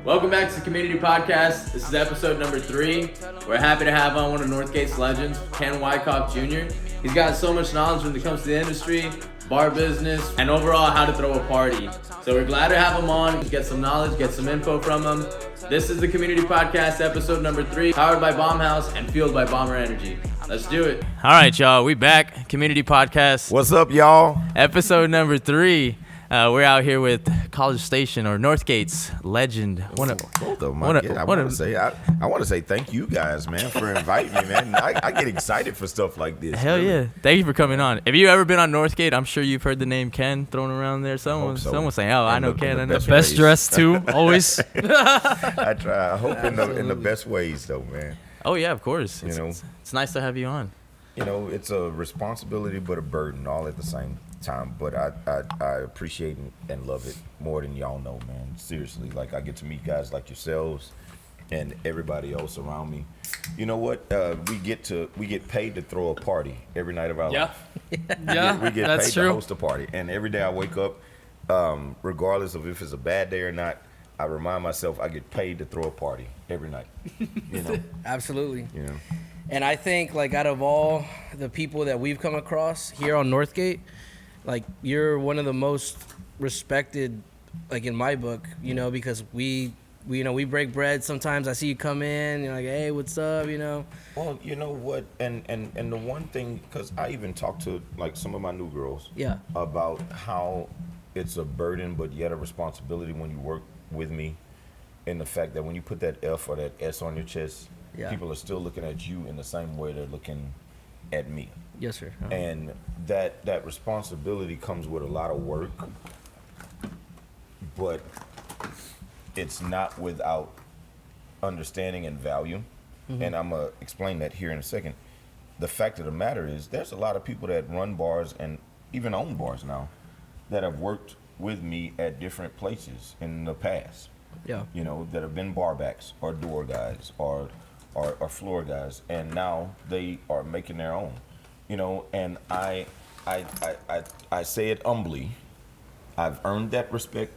Welcome back to the Community Podcast. This is episode number 3. We're happy to have on one of Northgate's legends, Ken Wycoff Jr. He's got so much knowledge when it comes to the industry, bar business, and overall how to throw a party. So we're glad to have him on, get some knowledge, get some info from him. This is the Community Podcast, episode number 3, powered by Bomb House and fueled by Bomber Energy. Let's do it. All right, y'all. We back. Community Podcast. What's up, y'all? Episode number 3. We're out here with College Station or Northgate's legend. I want to say thank you guys, man, for inviting me, man. I get excited for stuff like this. Hell really. Yeah. Thank you for coming on. Have you ever been on Northgate? I'm sure you've heard the name Ken thrown around there. Someone's saying, oh, I know Ken. I know Ken. Best dressed too, always. I try. I hope in the best ways, though, man. Oh, yeah, of course. It's nice to have you on. You know, it's a responsibility but a burden all at the same time. But I appreciate and love it more than y'all know, man. Seriously, like I get to meet guys like yourselves and everybody else around me. You know what? We get paid to throw a party every night of our life. Yeah, we get that's paid true. to host a party, and every day I wake up, regardless of if it's a bad day or not, I remind myself I get paid to throw a party every night. You know, Absolutely. you know. And I think, like, out of all the people that we've come across here on Northgate, like, you're one of the most respected, like, in my book, you know, because we break bread. Sometimes I see you come in, you're like, hey, what's up, you know? Well, you know what, and the one thing, because I even talked to, like, some of my new girls about how it's a burden but yet a responsibility when you work with me, and the fact that when you put that F or that S on your chest, people are still looking at you in the same way they're looking at me. Yes, sir. And that responsibility comes with a lot of work, but it's not without understanding and value. Mm-hmm. And I'm going to explain that here in a second. The fact of the matter is there's a lot of people that run bars and even own bars now that have worked with me at different places in the past. Yeah. You know, that have been bar backs or door guys or floor guys, and now they are making their own. You know, and I say it humbly. I've earned that respect,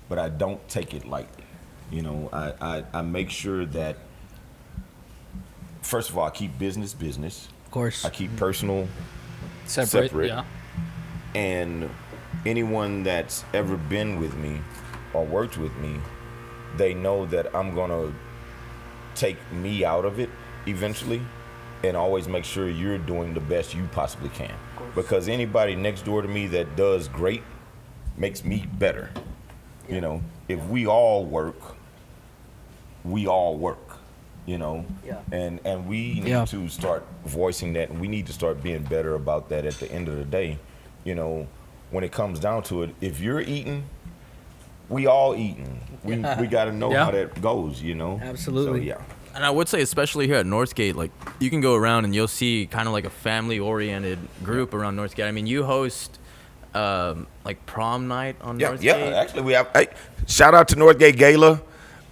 but I don't take it lightly. You know, I make sure that, first of all, I keep business. Of course. I keep personal Separate. Yeah. And anyone that's ever been with me or worked with me, they know that I'm going to take me out of it eventually and always make sure you're doing the best you possibly can. Because anybody next door to me that does great makes me better. Yeah. You know, if we all work, you know, and we need to start voicing that, and we need to start being better about that at the end of the day. You know, when it comes down to it, if you're eating, we all eating. We got to know how that goes, you know? Absolutely. So, yeah. And I would say, especially here at Northgate, like, you can go around and you'll see kind of like a family-oriented group around Northgate. I mean, you host like prom night on Northgate. Yeah, actually we have. Hey, shout out to Northgate Gala.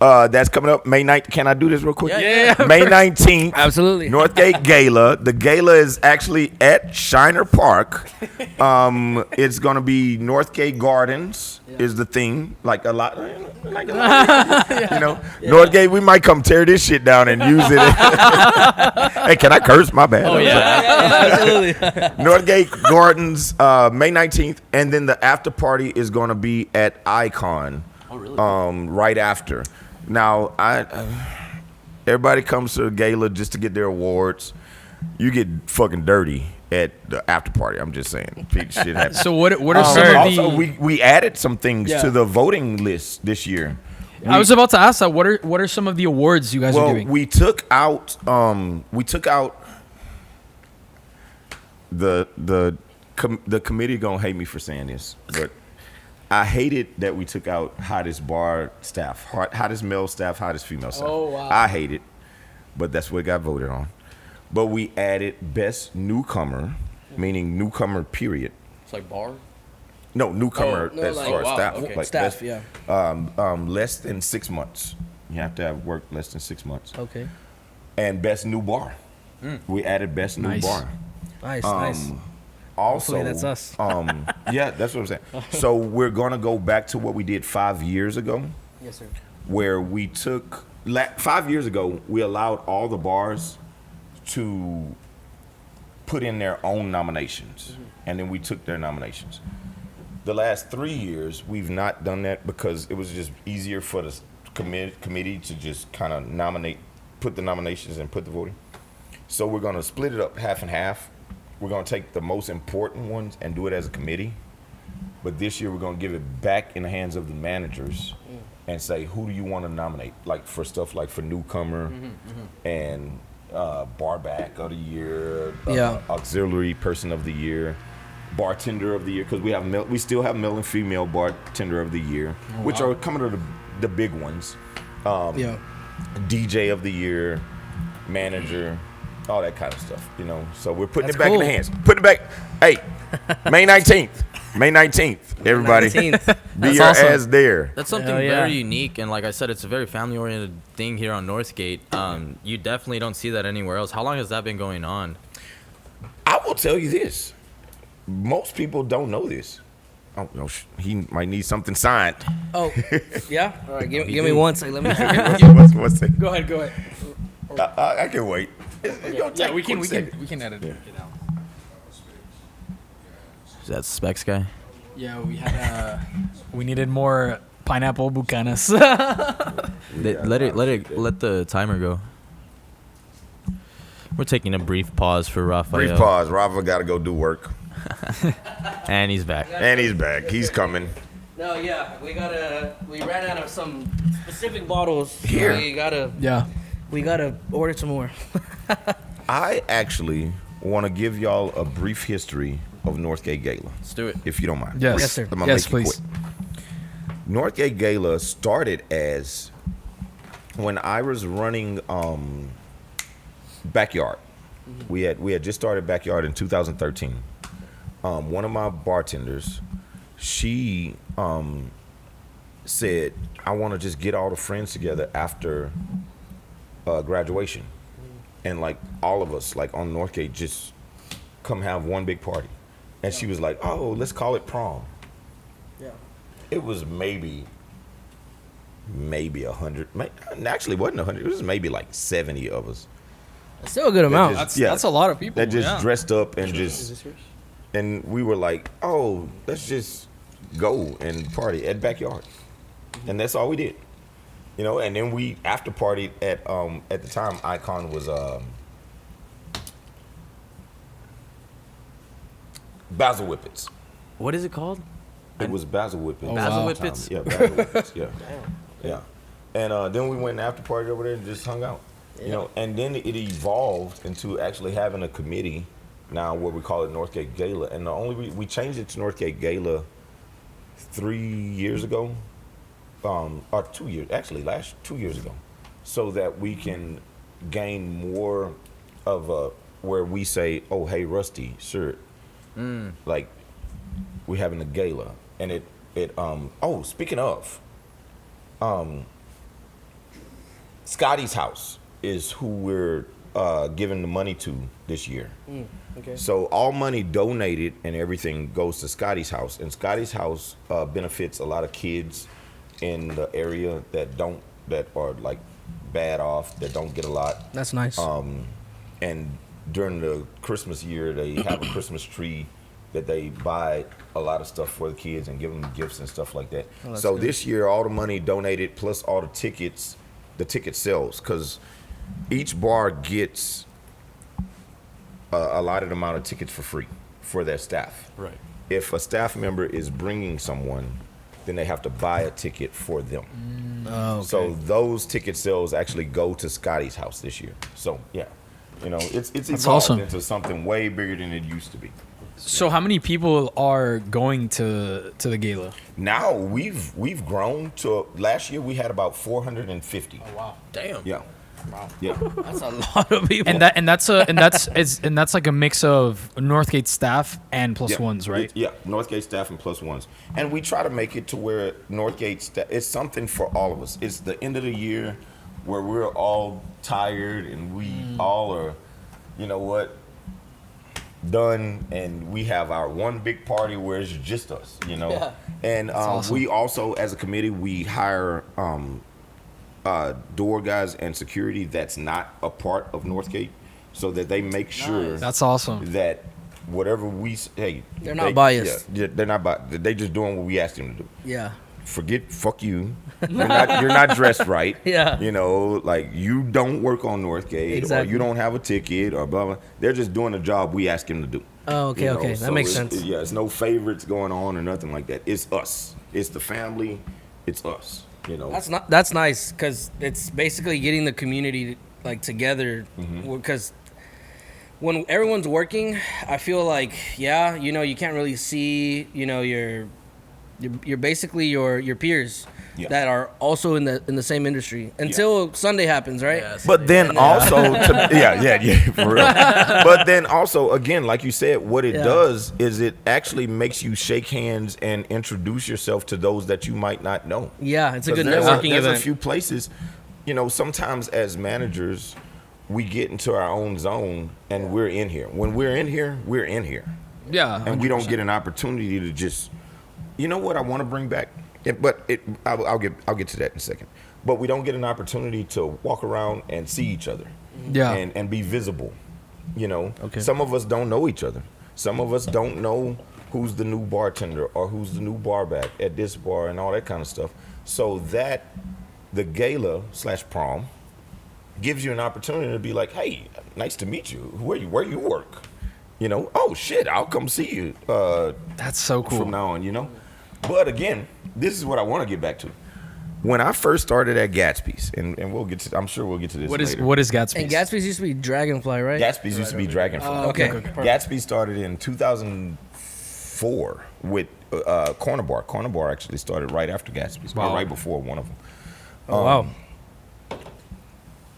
That's coming up May 19th. Can I do this real quick? Yeah. May 19th. Absolutely. Northgate Gala. The gala is actually at Shiner Park. It's going to be Northgate Gardens is the theme. Like a lot. You know, Northgate, we might come tear this shit down and use it. Hey, can I curse? My bad. Oh, yeah. Absolutely. Northgate Gardens, May 19th. And then the after party is going to be at Icon. Oh, really? Right after. Now, everybody comes to the gala just to get their awards. You get fucking dirty at the after party. I'm just saying, shit happens. So what are some of also, the? we added some things to the voting list this year. I was about to ask that. What are some of the awards you guys are giving? We took out the committee gonna hate me for saying this, but I hated that we took out hottest bar staff, hottest male staff, hottest female staff. Oh, wow. I hate it, but that's what got voted on. But we added best newcomer, meaning newcomer period. It's like bar? No, newcomer no, as like- far as wow, staff. okay. Like Staff, best, less than 6 months. You have to have worked less than 6 months. Okay. And best new bar. We added best new Nice. bar. Nice. Also, Hopefully that's us. Yeah, that's what I'm saying. So we're gonna go back to what we did 5 years ago. Yes, sir. where we took 5 years ago, we allowed all the bars to put in their own nominations, and then we took their nominations. The last 3 years, we've not done that because it was just easier for the committee to just kind of put the nominations and put the voting. So we're going to split it up half and half. We're going to take the most important ones and do it as a committee. But this year, we're going to give it back in the hands of the managers and say, who do you want to nominate? Like for stuff like for newcomer and barback of the year, auxiliary person of the year, bartender of the year, because we still have male and female bartender of the year, which are coming to the big ones. DJ of the year, manager, all that kind of stuff, you know. So we're putting it back in the hands. Put it back. Hey, May 19th. May 19th, everybody. Be your ass there. That's something very unique, and like I said, it's a very family-oriented thing here on Northgate. You definitely don't see that anywhere else. How long has that been going on? I will tell you this. Most people don't know this. Oh, no, he might need something signed. Oh, yeah? All right, give me one second. Let me What's that? Go ahead. I can wait. Yeah, we can edit it out. Is that Specs guy? Yeah, we needed more pineapple bucanas. Let the timer go. We're taking a brief pause for Rafael. Brief pause. Rafa got to go do work. And he's back. He's coming. No, we ran out of some specific bottles. Here. We gotta order some more. I actually want to give y'all a brief history of Northgate Gala. Let's do it. If you don't mind. Yes, sir. I'm gonna Yes, make it please. quick. Northgate Gala started as when I was running Backyard. We had just started Backyard in 2013. One of my bartenders, she said, I want to just get all the friends together after graduation. And like all of us, like on Northgate, just come have one big party. And she was like, oh, let's call it prom. Yeah. It was maybe 100. Actually, it wasn't 100. It was maybe like 70 of us. That's still a good amount. That's a lot of people. That just dressed up and and we were like, oh, let's just go and party at Backyard. And that's all we did. You know, and then we after partied at the time Icon was Basil Whippets. What is it called? It was Basil Whippets. Basil Whippets? Yeah, Basil Whippets. Yeah. Yeah. And then we went and after party over there and just hung out. You know, and then it evolved into actually having a committee now where we call it Northgate Gala. And the only we changed it to Northgate Gala 3 years ago. Or 2 years, actually 2 years ago, so that we can gain more of a, where we say, oh, hey, Rusty, sure, like we're having a gala. And speaking of, Scotty's house is who we're giving the money to this year. Okay. So all money donated and everything goes to Scotty's house, and Scotty's house benefits a lot of kids in the area that are like bad off, that don't get a lot. That's nice. And during the Christmas year, they have a Christmas tree that they buy a lot of stuff for the kids and give them gifts and stuff like that. So good. This year, all the money donated plus all the ticket sales, because each bar gets a allotted amount of tickets for free for their staff. Right. If a staff member is bringing someone, then they have to buy a ticket for them. Okay. So those ticket sales actually go to Scotty's house this year. So yeah, you know, it's evolved awesome. into something way bigger than it used to be. So how many people are going to the gala? Now we've grown to, last year we had about 450. Oh wow. Damn. Yeah. Wow. Yeah. That's a lot of people. And that's like a mix of Northgate staff and plus ones, right? Yeah, Northgate staff and plus ones. And we try to make it to where Northgate staff, it's something for all of us. It's the end of the year where we're all tired and we all are, you know what, done, and we have our one big party where it's just us, you know. Yeah. And awesome. we also, as a committee, we hire door guys and security that's not a part of Northgate, so that they make sure That's awesome. that whatever they're not biased. Yeah, they're not biased. They just doing what we asked them to do. Yeah. Fuck you. You're not dressed right. Yeah. You know, like you don't work on Northgate Exactly. or you don't have a ticket or blah blah. They're just doing the job we ask them to do. Oh, okay, You know, okay. so That makes it's- sense. Yeah, it's no favorites going on or nothing like that. It's us. It's the family. It's us. You know. That's nice because it's basically getting the community like together. Mm-hmm. Because when everyone's working, I feel like you can't really see you're basically your peers Yeah. that are also in the same industry until Sunday happens, right? Yes. But then also, for real. But then also, again, like you said, what it does is it actually makes you shake hands and introduce yourself to those that you might not know. Yeah, it's a 'Cause good there's networking there's event. a few places, sometimes as managers, we get into our own zone and we're in here. When we're in here, we're in here. Yeah. And we don't get an opportunity to just, you know what I want to bring back? I'll get to that in a second. But we don't get an opportunity to walk around and see each other. Yeah. And be visible. Okay. Some of us don't know each other. Some of us don't know who's the new bartender or who's the new bar back at this bar and all that kind of stuff. So that the gala / prom gives you an opportunity to be like, hey, nice to meet you. Where you work? Oh shit, I'll come see you. That's so cool. From now on, But again, this is what I want to get back to. When I first started at Gatsby's, and I'm sure we'll get to this later. What is Gatsby's? And Gatsby's used to be Dragonfly, right? Gatsby's used to be Dragonfly. Okay. Gatsby started in 2004 with Corner Bar. Corner Bar actually started right after Gatsby's, or Wow. right before one of them. Oh, wow.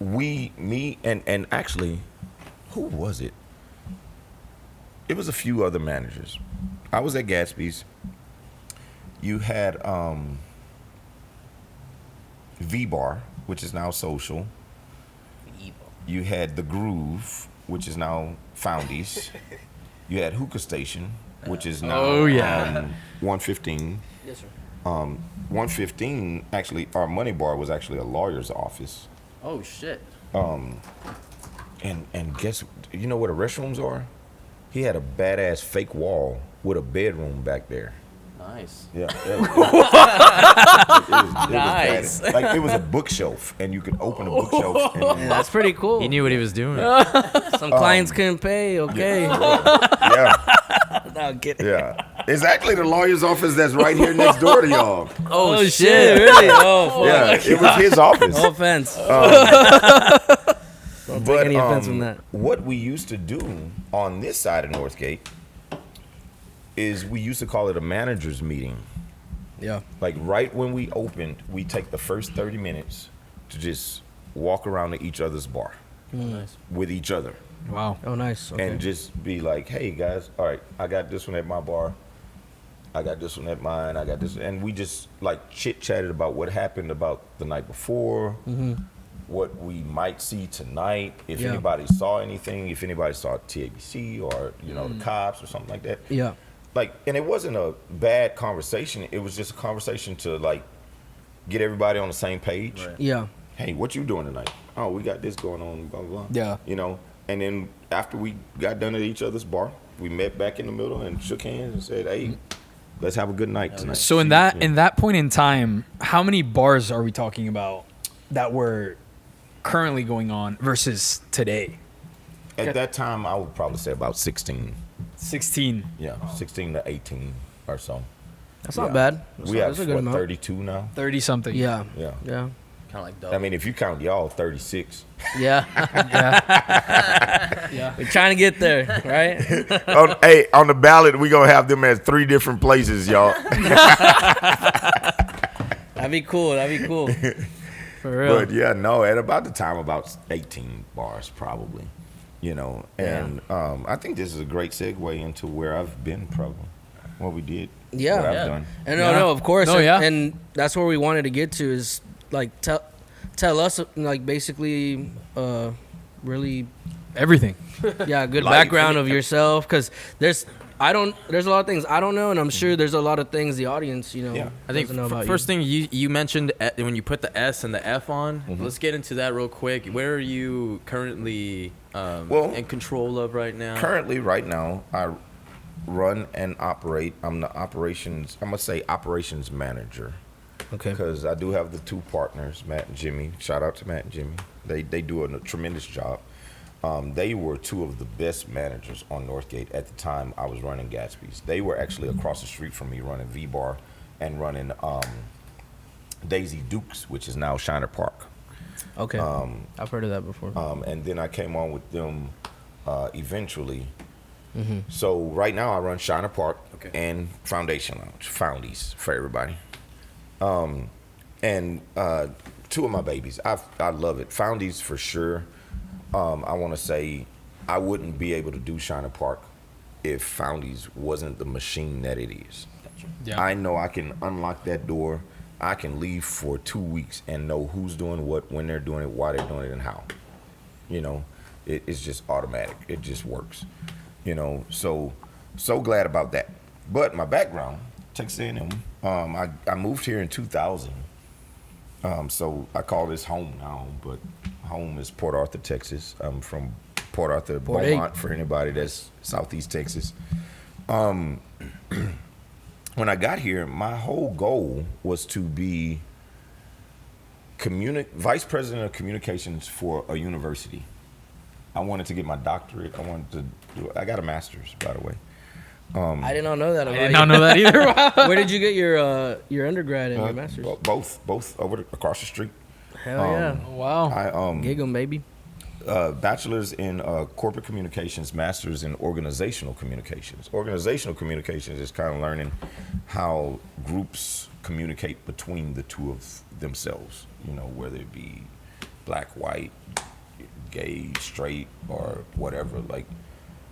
Me and actually, who was it? It was a few other managers. I was at Gatsby's. You had V-Bar, which is now Social. You had The Groove, which is now Foundies. You had Hookah Station, which is now 115. Yes, sir. 115, actually, our Money Bar was actually a lawyer's office. Oh shit. And guess, you know what the restrooms are? He had a badass fake wall with a bedroom back there. Nice. Yeah. It was Nice. badass. Like it was a bookshelf, and you could open a bookshelf. And Yeah, that's pretty cool. He knew what he was doing. Some clients couldn't pay. Okay. yeah, No, I'm kidding. yeah. It's actually the lawyer's office that's right here next door to y'all. Oh, shit. Really? Oh, fuck. Yeah, it was his office. No offense. Don't take any offense from that. What we used to do on this side of Northgate is we used to call it a manager's meeting. Yeah. Like right when we opened, we take the first 30 minutes to just walk around to each other's bar Nice. with each other. Wow. Oh, nice. Okay. And just be like, hey guys, all right, I got this one at my bar. I got this one at mine. I got this. And we just like chit chatted about what happened about the night before, what we might see tonight, if Yeah. anybody saw anything, if anybody saw TABC or, the cops or something like that. Yeah. Like, and it wasn't a bad conversation. It was just a conversation to like get everybody on the same page. Right. Yeah. Hey, what you doing tonight? Oh, we got this going on, blah, blah, blah. Yeah. And then after we got done at each other's bar, we met back in the middle and shook hands and said, hey, let's have a good night tonight. So in that point in time, how many bars are we talking about that were currently going on versus today? At that time, I would probably say about 16. 16. Yeah, 16 to 18 or so. That's not bad. We have, that's a good amount. 32 now? 30 something. Yeah. Yeah. Yeah. Kind of like double. I mean, if you count y'all, 36. Yeah. Yeah. We're trying to get there, right? On the ballot, we going to have them at 3 different places, y'all. That'd be cool. That'd be cool. For real. But yeah, no, at about the time, about 18 bars probably, and I think this is a great segue into where I've been probably, what we did, Yeah. what I've Yeah. done. And Yeah. no, of course. No, and, yeah. and that's where we wanted to get to is like tell us like basically really Everything. good Like, background of yourself because There's a lot of things I don't know, and I'm sure there's a lot of things the audience, I think doesn't know about first you. thing you mentioned when you put the S and the F on. Let's get into that real quick. Where are you currently in control of right now? Currently, right now, I run and operate. I'm the operations. I'm gonna say operations manager. Okay. Because I do have the two partners, Matt and Jimmy. Shout out to Matt and Jimmy. They do a tremendous job. They were two of the best managers on Northgate at the time I was running Gatsby's. They were actually across the street from me running V-Bar and running Daisy Dukes, which is now Shiner Park. Okay. I've heard of that before. And then I came on with them eventually. So right now I run Shiner Park and Foundation Lounge, Foundies for everybody. And two of my babies, I love it. Foundies for sure. I want to say I wouldn't be able to do Shiner Park if Foundies wasn't the machine that it is. Yeah. I know I can unlock that door. I can leave for 2 weeks and know who's doing what, when they're doing it, why they're doing it, and how. It's just automatic. It just works. So glad about that. But my background, Texas A&M, I moved here in 2000. So I call this home now, but home is Port Arthur, Texas. I'm from Port Arthur, Beaumont, for anybody that's Southeast Texas. When I got here, my whole goal was to be vice president of communications for a university. I wanted to get my doctorate. I got a master's, by the way. I did not know that about I did not know that either. Wow. Where did you get your undergrad and your master's? Both across the street. Hell yeah. Wow. I Gig 'em, baby. bachelor's in corporate communications, master's in organizational communications. Organizational communications is kind of learning how groups communicate between the two of themselves, whether it be black, white, gay, straight, or whatever.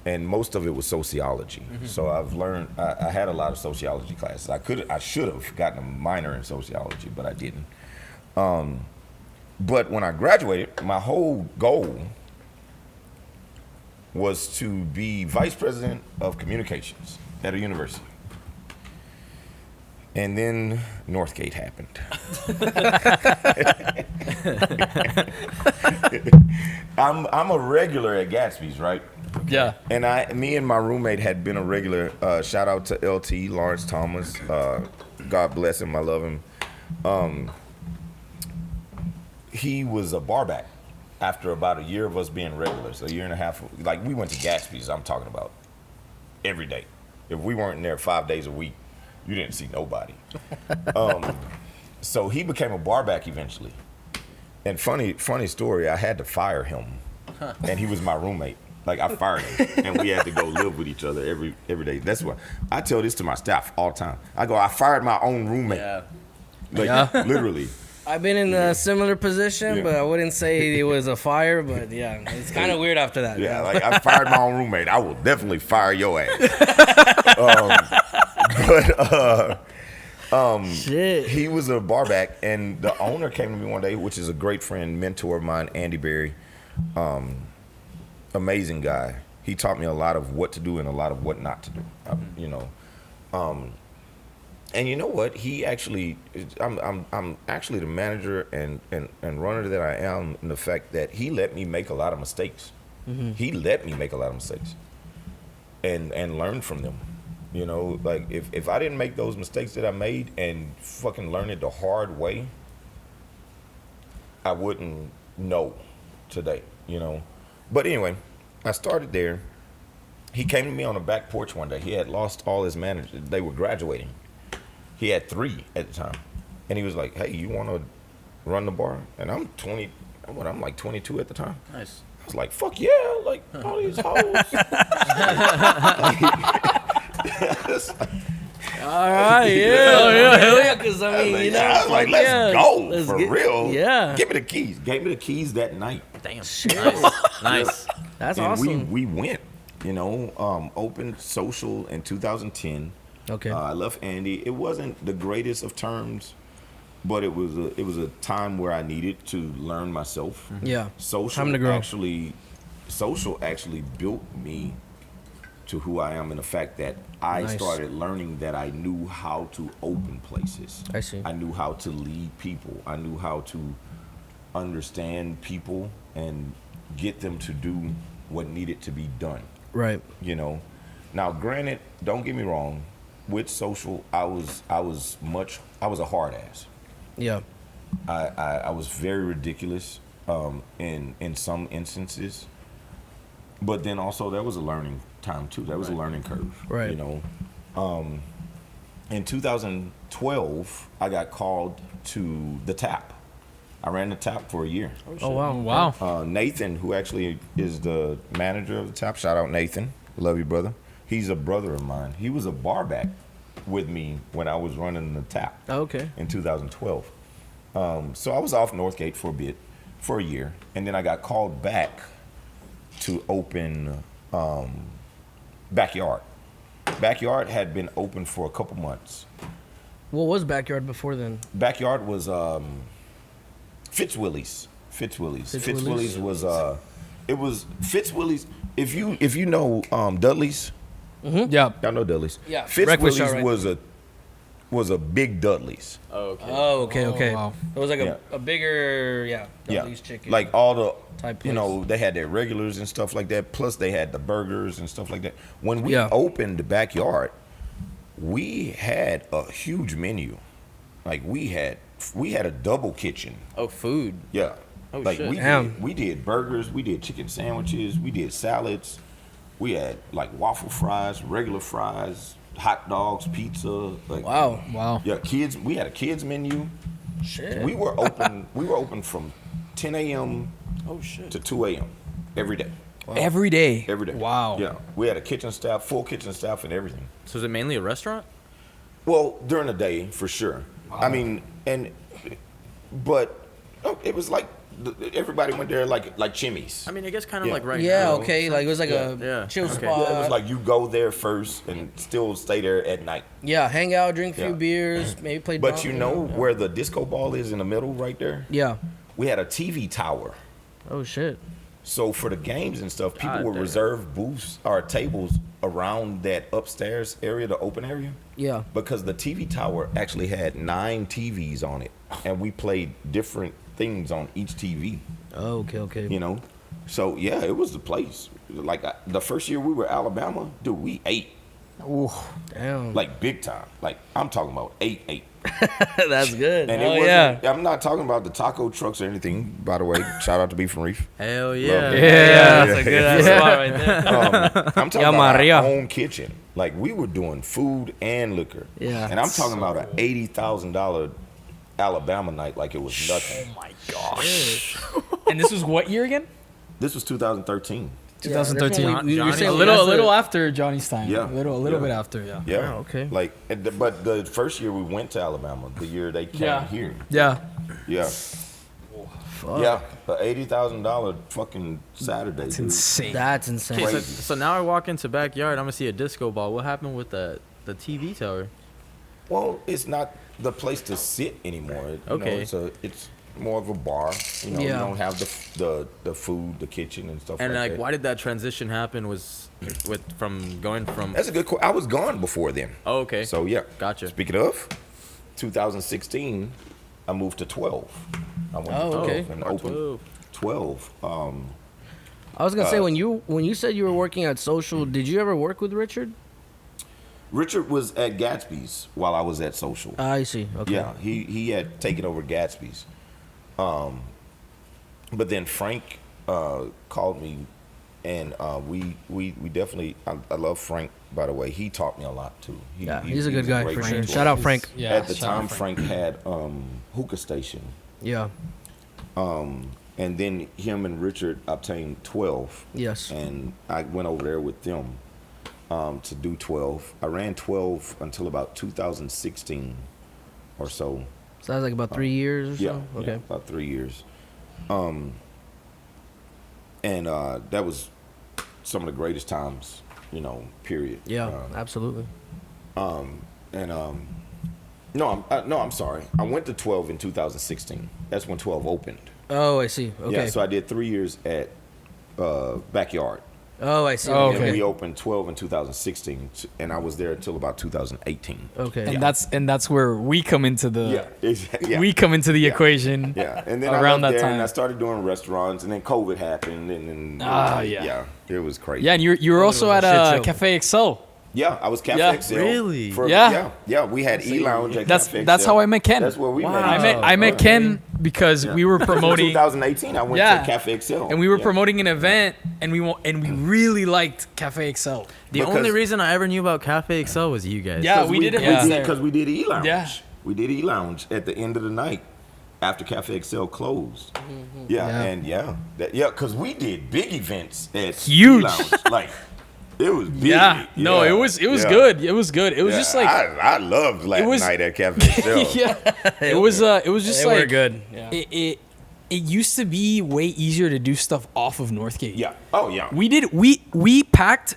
And most of it was sociology. Mm-hmm. So I've learned, I had a lot of sociology classes. I should have gotten a minor in sociology, but I didn't. But when I graduated, my whole goal was to be vice president of communications at a university. And then Northgate happened. I'm a regular at Gatsby's, right? Yeah. And me and my roommate had been a regular. Shout out to LT, Lawrence Thomas. God bless him. I love him. He was a barback after about a year of us being regulars, a year and a half. We went to Gatsby's, I'm talking about, every day. If we weren't there 5 days a week, you didn't see nobody. So he became a barback eventually. And funny story, I had to fire him. And he was my roommate. I fired him, and we had to go live with each other every day. That's why I tell this to my staff all the time. I fired my own roommate. Yeah. Literally. I've been in a similar position, but I wouldn't say it was a fire. But yeah, it's kind of weird after that. Yeah, I fired my own roommate. I will definitely fire your ass. Shit. He was a barback, and the owner came to me one day, which is a great friend, mentor of mine, Andy Berry. Amazing guy. He taught me a lot of what to do and a lot of what not to do. And you know what? He actually, I'm actually the manager and runner that I am in the fact that he let me make a lot of mistakes. Mm-hmm. He let me make a lot of mistakes and learn from them. If I didn't make those mistakes that I made and fucking learn it the hard way, I wouldn't know today, But anyway, I started there. He came to me on the back porch one day. He had lost all his managers. They were graduating. He had 3 at the time. And he was like, hey, you want to run the bar? And I'm 22 at the time. Nice. I was like, fuck yeah, all these hoes. All right, yeah. Because I was like, let's go, real. Yeah. Give me the keys. Gave me the keys that night. Damn. Shit. Nice. That's and awesome. we went, opened social in 2010. Okay. I left Andy. It wasn't the greatest of terms, but it was a time where I needed to learn myself. Yeah. Social Time to grow. Social actually built me to who I am in the fact that I Nice. started learning that I knew how to open places. I see. I knew how to lead people. I knew how to understand people and get them to do what needed to be done. Right. You know, now granted, don't get me wrong, with social, I was a hard ass. Yeah. I was very ridiculous in some instances, but then also there was a learning time too. There was a learning curve. Right. You know, in 2012, I got called to the Tap. I ran the Tap for a year. Oh wow. Wow. Nathan, who actually is the manager of the Tap, shout out Nathan, love you, brother. He's a brother of mine. He was a barback with me when I was running the Tap. Okay. In 2012. So I was off Northgate for a year, and then I got called back to open Backyard. Backyard had been open for a couple months. What was Backyard before then? Backyard was Fitzwilly's. Fitzwilly's was it was Fitzwilly's. If you know Dudley's, Yeah. y'all know Dudley's. Yeah. Fitzwilly's Breakfast shop, right? was a big Dudley's. Oh, okay. Oh, okay, Oh, okay. wow. It was like Yeah. a bigger, Dudley's Yeah, chicken. like all the, type you place. know, they had their regulars and stuff like that. Plus, they had the burgers and stuff like that. When we Yeah. opened the Backyard, we had a huge menu. Like we had a double kitchen. Oh, food. Yeah, Oh, like shit. Damn. we did burgers, we did chicken sandwiches, we did salads, we had like waffle fries, regular fries, hot dogs, pizza. Like, Wow. Wow. yeah, kids. We had a kids menu. Shit. We were open. We were open from 10 a.m. Oh shit. to 2 a.m. every day. Every day. Every day. Wow. Yeah, we had a kitchen staff, full kitchen staff, and everything. So is it mainly a restaurant? Well, during the day, for sure. I mean, but it was like everybody went there like Chimmy's. I mean, I guess kind of Yeah. like right Yeah, now. okay. Like it was like Yeah. a Yeah. chill Okay. spot. Yeah, it was like you go there first and still stay there at night. Yeah, hang out, drink a few Yeah. beers, maybe play. But you know dominoes. where the disco ball is in the middle, right there. Yeah. We had a TV tower. Oh shit. So for the games and stuff, people God would damn. reserve booths or tables around that upstairs area, the open area, Yeah. because the TV tower actually had 9 TVs on it, and we played different things on each TV. Oh, okay. You know, so yeah, it was the place. Like the first year we were Alabama, dude, we ate Ooh. Damn. like big time. Like I'm talking about ate. That's good. And Oh it yeah. wasn't, I'm not talking about the taco trucks or anything, by the way. Shout out to Beef and Reef. Hell Love yeah. it. Yeah. That's a good ass spot right there. I'm talking Yeah, about Maria. our own kitchen. Like we were doing food and liquor. Yeah. And I'm talking about an $80,000 Alabama night like it was nothing. My gosh. And this was what year again? This was 2013. 2013. Yeah, we were Johnny- saying A we little, asked a the- little after Johnny's time. Yeah. A little Yeah. bit after. Yeah. Yeah. Oh, okay. Like, but the first year we went to Alabama, the year they came Yeah. here. Yeah. Yeah. Fuck. Yeah. The $80,000 fucking Saturday. It's dude. insane. That's insane. Okay, so, Crazy. so now I walk into backyard. I'm gonna see a disco ball. What happened with the TV tower? Well, it's not the place to sit anymore. You Okay. know, it's more of a bar. You know, you Yeah. don't have the food, the kitchen, and stuff And like like, that. why did that transition happen? Was from going from? That's a good question. I was gone before then. Oh, okay. So yeah. Gotcha. Speaking of, 2016, I moved to 12. I went Oh, to 12 okay. and Part opened 12. 12. I was gonna say when you said you were working at Social, did you ever work with Richard? Richard was at Gatsby's while I was at Social. I see. Okay. Yeah, he had taken over Gatsby's. But then Frank called me, and we definitely. I love Frank, by the way. He taught me a lot too. He's a good guy great for sure. mentor. Shout out Frank. Yeah. At the shout out time, Frank had Hookah Station, Yeah. and then him and Richard obtained 12. Yes. And I went over there with them to do 12. I ran 12 until about 2016 or so. So that was like about 3 years or Yeah, so? yeah, Okay. about 3 years. And that was some of the greatest times, you know, period. Yeah, absolutely. No, I'm sorry. I went to 12 in 2016. That's when 12 opened. Oh, I see. Okay. Yeah, so I did 3 years at Backyard. Oh, I see. Oh, And okay. we opened 12 in 2016, and I was there until about 2018. Okay. And that's where we come into the Yeah. we come into the equation. Yeah, and then around I left that there and time. I started doing restaurants, and then COVID happened, and then Yeah. it was crazy. Yeah, and you were also was at a shit show. Cafe Excel. Yeah, I was Cafe Yeah. Excel. Really? Yeah. We had E-Lounge at That's Cafe that's Excel. how I met Ken. That's where we met. I met Ken because we were In promoting 2018, I went Yeah. to Cafe Excel. and we were Yeah. promoting an event and we really liked Cafe Excel. The Because- only reason I ever knew about Cafe Excel was you guys. Yeah, we did events there. Because we did E-Lounge. Yeah. We did E-Lounge at the end of the night after Cafe Excel closed. Yeah. Because we did big events at Huge. E-Lounge. Like, it was big. Yeah. No, it was Yeah. good. It was good. It was Yeah, just like I loved Latin was- night at Cafe Excel. yeah. It was just They like were good. Yeah. It used to be way easier to do stuff off of Northgate. Yeah. Oh yeah. We packed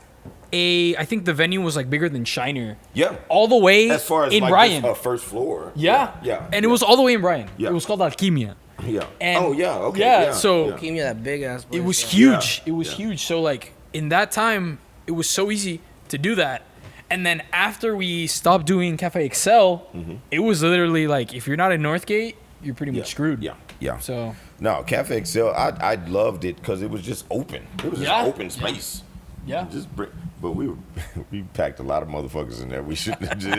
I think the venue was like bigger than Shiner. Yeah. All the way As far as in like Bryan. this, first floor. Yeah. Yeah. And it was all the way in Bryan. Yeah. It was called Alchemia. Yeah. And Oh yeah. Okay. yeah, so- yeah. Give me that big ass. It was place, huge. Yeah. It was Yeah. huge. So like in that time, it was so easy to do that. And then after we stopped doing Cafe Excel, it was literally like if you're not in Northgate, you're pretty much screwed. Yeah. Yeah. So No, Cafe Excel, I loved it because it was just open. It was just Yeah. open space. yeah. But we packed a lot of motherfuckers in there. We shouldn't have just,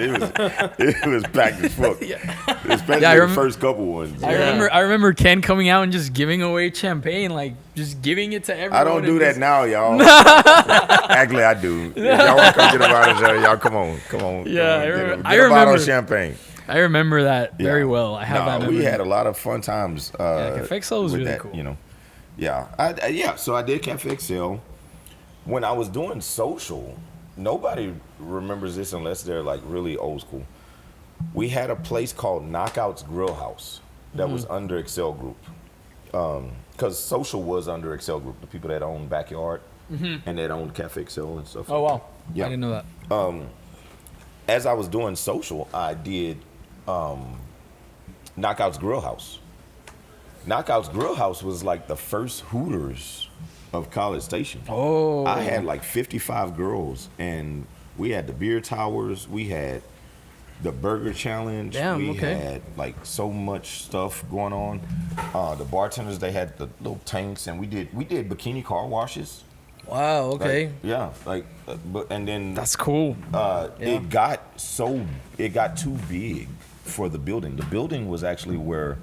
it was packed as fuck. Especially Yeah, I the remember- first couple ones. I remember Ken coming out and just giving away champagne, like just giving it to everyone. I don't do and that just- now, y'all. Actually, I do. If y'all want to come get a bottle of champagne, y'all come on. Yeah, come on, I get a remember- bottle of champagne. I remember that very Yeah. well. I have No, that memory. we had a lot of fun times. Cafe Excel was with really that, cool. You know, yeah. So I did Cafe Excel. When I was doing social, nobody remembers this unless they're like really old school. We had a place called Knockouts Grill House that was under Excel Group. Because social was under Excel Group, the people that owned Backyard and that owned Cafe Excel and stuff. Oh wow. Yeah. I didn't know that. As I was doing social, I did Knockouts Grill House. Knockouts Grill House was like the first Hooters of College Station. Oh. I had like 55 girls, and we had the beer towers, we had the burger challenge, Damn, we okay. had like so much stuff going on. The bartenders, they had the little tanks, and we did bikini car washes. Wow. Okay. Like, yeah, like, and then That's cool. it got too big for the building. The building was actually where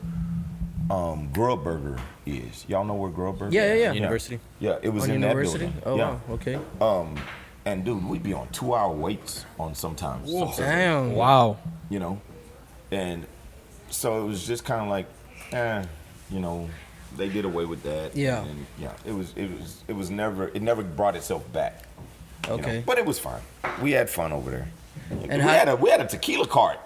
Grub Burger is. Y'all know where Grub Burger is? Yeah. University. Yeah, it was On in University. that building. Oh yeah. wow. Okay. And dude, we'd be on 2-hour waits on sometimes. Damn. Wow. You know? And so it was just kind of like, you know, they did away with that. Yeah. And yeah, it never brought itself back. you know? Okay. But it was fine. We had fun over there. And we had a tequila cart.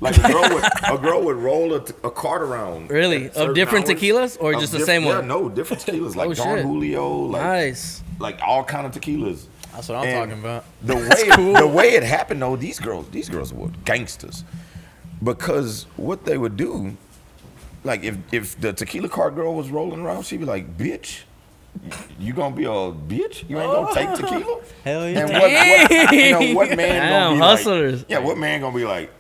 Like a girl would roll a cart around. Really? at Of certain different hours. tequilas or Of just the same one? Yeah, no, different tequilas. Like Oh, Don shit. Julio, Nice. like all kind of tequilas. That's what I'm And talking about. The way it happened though, these girls were gangsters. Because what they would do, like if the tequila cart girl was rolling around, she'd be like, "Bitch, you gonna be a bitch? You ain't gonna take tequila?" Hell yeah. And what man Damn, gonna be hustlers. like? Yeah, what man gonna be like?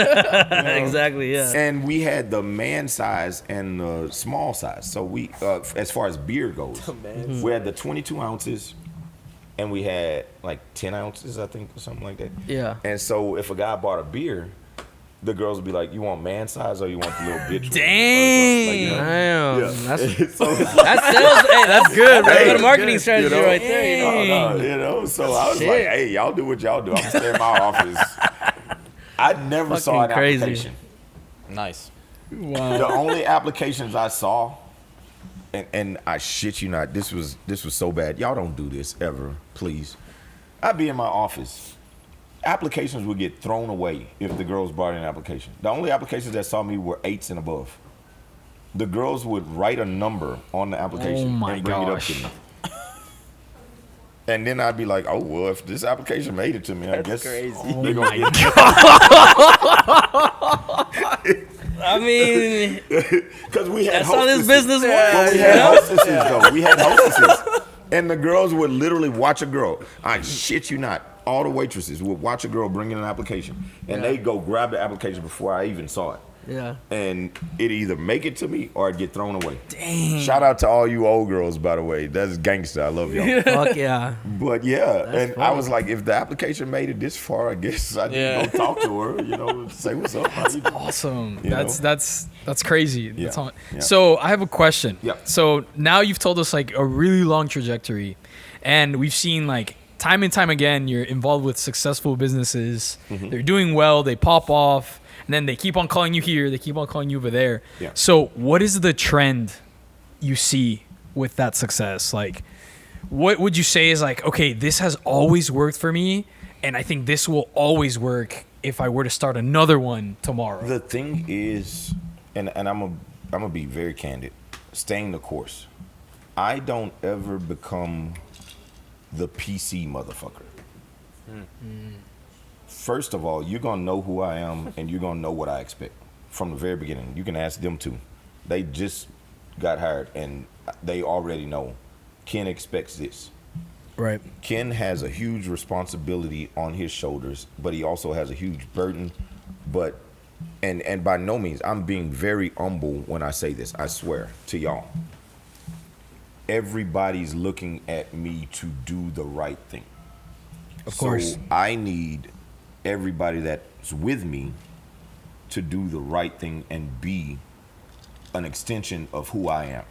Exactly. Yeah. And we had the man size and the small size. So we, as far as beer goes, we had the 22 ounces, and we had like 10 ounces, I think, or something like that. Yeah. And so if a guy bought a beer, the girls would be like, "You want man size or you want the little bitch?" one?" Dang. Like, you know? Damn. Yeah. That's So it's that sales. Hey, that's good. Bro. Hey, Good that's marketing good, strategy you know? right there. You know? you know, so I was Shit. like, "Hey, y'all do what y'all do. I'm gonna stay in my office." I never saw an Fucking crazy. application. Nice. Wow. The only applications I saw, and I shit you not, this was so bad. Y'all don't do this ever, please. I'd be in my office. Applications would get thrown away if the girls brought in an application. The only applications that saw me were 8s and above. The girls would write a number on the application Oh my and bring gosh. it up to me. And then I'd be like, "Oh well, if this application made it to me, I guess crazy. they're gonna get I mean, Because we had that's how this hostesses. business works. Well, we had hostesses though. We had hostesses. And the girls would literally watch a girl. I shit you not. All the waitresses would watch a girl bring in an application, and they'd go grab the application before I even saw it. Yeah. And it either make it to me or it get thrown away. Dang. Shout out to all you old girls, by the way. That's gangster. I love y'all. Fuck yeah. But yeah, That's and funny. I was like, if the application made it this far, I guess I need to go talk to her, say what's up. How you doing? Awesome. You know? That's crazy. Yeah. That's Yeah. So I have a question. Yeah. So now you've told us like a really long trajectory, and we've seen like time and time again you're involved with successful businesses. Mm-hmm. They're doing well. They pop off, and then they keep on calling you here. They keep on calling you over there. Yeah. So what is the trend you see with that success? Like, what would you say is like, okay, this has always worked for me, and I think this will always work if I were to start another one tomorrow? The thing is, and I'm gonna be very candid, staying the course. I don't ever become the PC motherfucker. First of all, you're gonna know who I am and you're gonna know what I expect from the very beginning. You can ask them too. They just got hired and they already know Ken expects this. Right. Ken has a huge responsibility on his shoulders, but he also has a huge burden. But and by no means, I'm being very humble when I say this. I swear to y'all. Everybody's looking at me to do the right thing. Of course. So I need everybody that's with me to do the right thing and be an extension of who I am.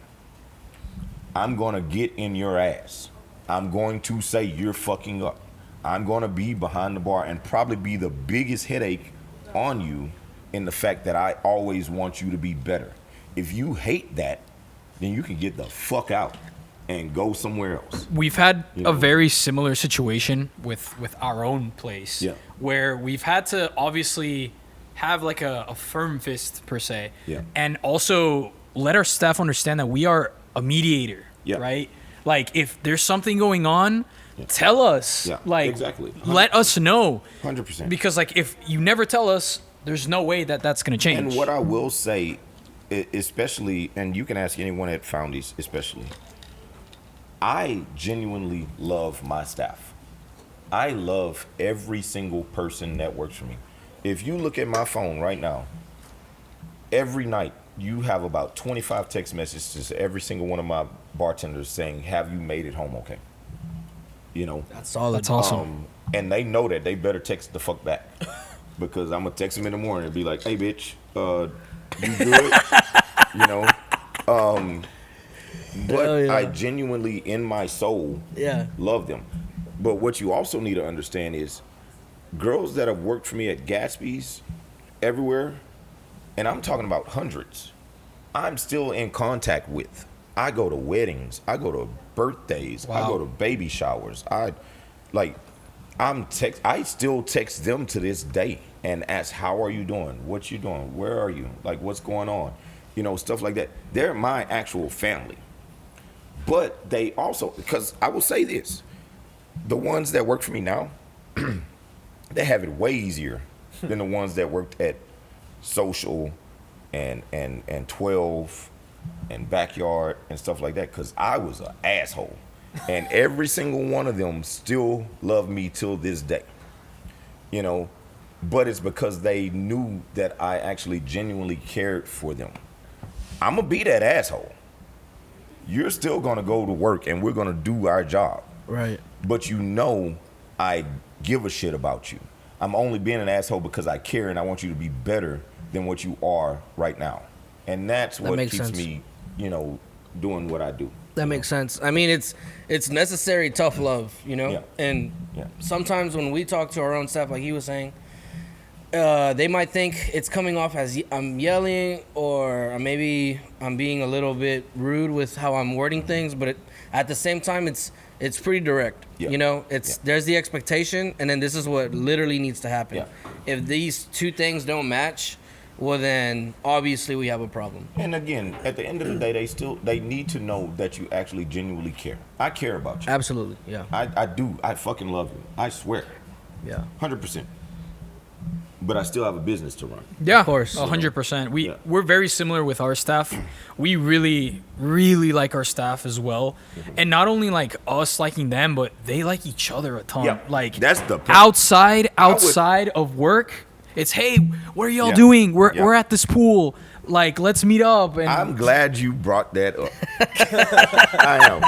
I'm gonna get in your ass. I'm going to say you're fucking up. I'm gonna be behind the bar and probably be the biggest headache on you in the fact that I always want you to be better. If you hate that, then you can get the fuck out and go somewhere else. We've had You know? a very similar situation with our own place, Yeah. where we've had to obviously have like a firm fist per se, Yeah. and also let our staff understand that we are a mediator, Yeah. right? Like if there's something going on, tell us. Yeah, Like exactly. let us know. 100%. Because like if you never tell us, there's no way that that's gonna change. And what I will say, especially, and you can ask anyone at Foundies, especially, I genuinely love my staff. I love every single person that works for me. If you look at my phone right now, every night you have about 25 text messages to every single one of my bartenders saying, "Have you made it home okay?" You know, That's solid. That's awesome. and they know that they better text the fuck back because I'm gonna text them in the morning and be like, "Hey, bitch, you good?" You know. But Hell yeah. I genuinely, in my soul, Yeah. love them. But what you also need to understand is, girls that have worked for me at Gatsby's, everywhere, and I'm talking about hundreds, I'm still in contact with. I go to weddings, I go to birthdays, I Wow. go to baby showers. I still text them to this day and ask, "How are you doing? What you doing? Where are you? Like, what's going on?" You know, stuff like that. They're my actual family. But they also, because I will say this, the ones that work for me now, they have it way easier than the ones that worked at Social and 12 and Backyard and stuff like that, because I was an asshole. And every single one of them still love me till this day. You know, but it's because they knew that I actually genuinely cared for them. I'm going to be that asshole. You're still going to go to work and we're going to do our job. Right. But you know I give a shit about you. I'm only being an asshole because I care and I want you to be better than what you are right now. And that's what makes keeps sense. me, doing what I do. That makes sense. I mean, it's necessary tough love, you know? Yeah. And Yeah. sometimes when we talk to our own staff, like he was saying, they might think it's coming off as I'm yelling or maybe I'm being a little bit rude with how I'm wording things, but at the same time, it's pretty direct. Yeah. You know, Yeah. there's the expectation, and then this is what literally needs to happen. Yeah. If these two things don't match, well, then obviously we have a problem. And again, at the end of the day, they need to know that you actually genuinely care. I care about you. Absolutely. Yeah. I do. I fucking love you. I swear. Yeah. 100%. but I still have a business to run. Yeah, Of course. 100%. We're very similar with our staff. We really, really like our staff as well, and not only like us liking them, but they like each other a ton. Yeah, Like that's the point. outside of work, it's hey, what are y'all Yeah. doing? Yeah. We're at this pool. Like, let's meet up. And I'm glad you brought that up. I am.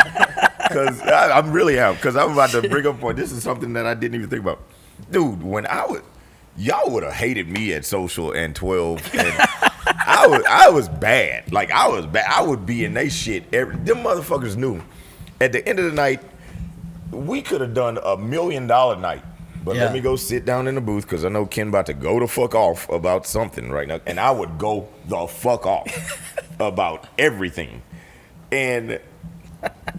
Because I really am. Because I'm about to bring up a point. This is something that I didn't even think about. Dude, when y'all would have hated me at Social and 12. And I was bad. Like, I was bad. I would be in they shit. Them motherfuckers knew. At the end of the night, we could have done $1 million night. But Yeah. let me go sit down in the booth because I know Ken about to go the fuck off about something right now. And I would go the fuck off about everything. And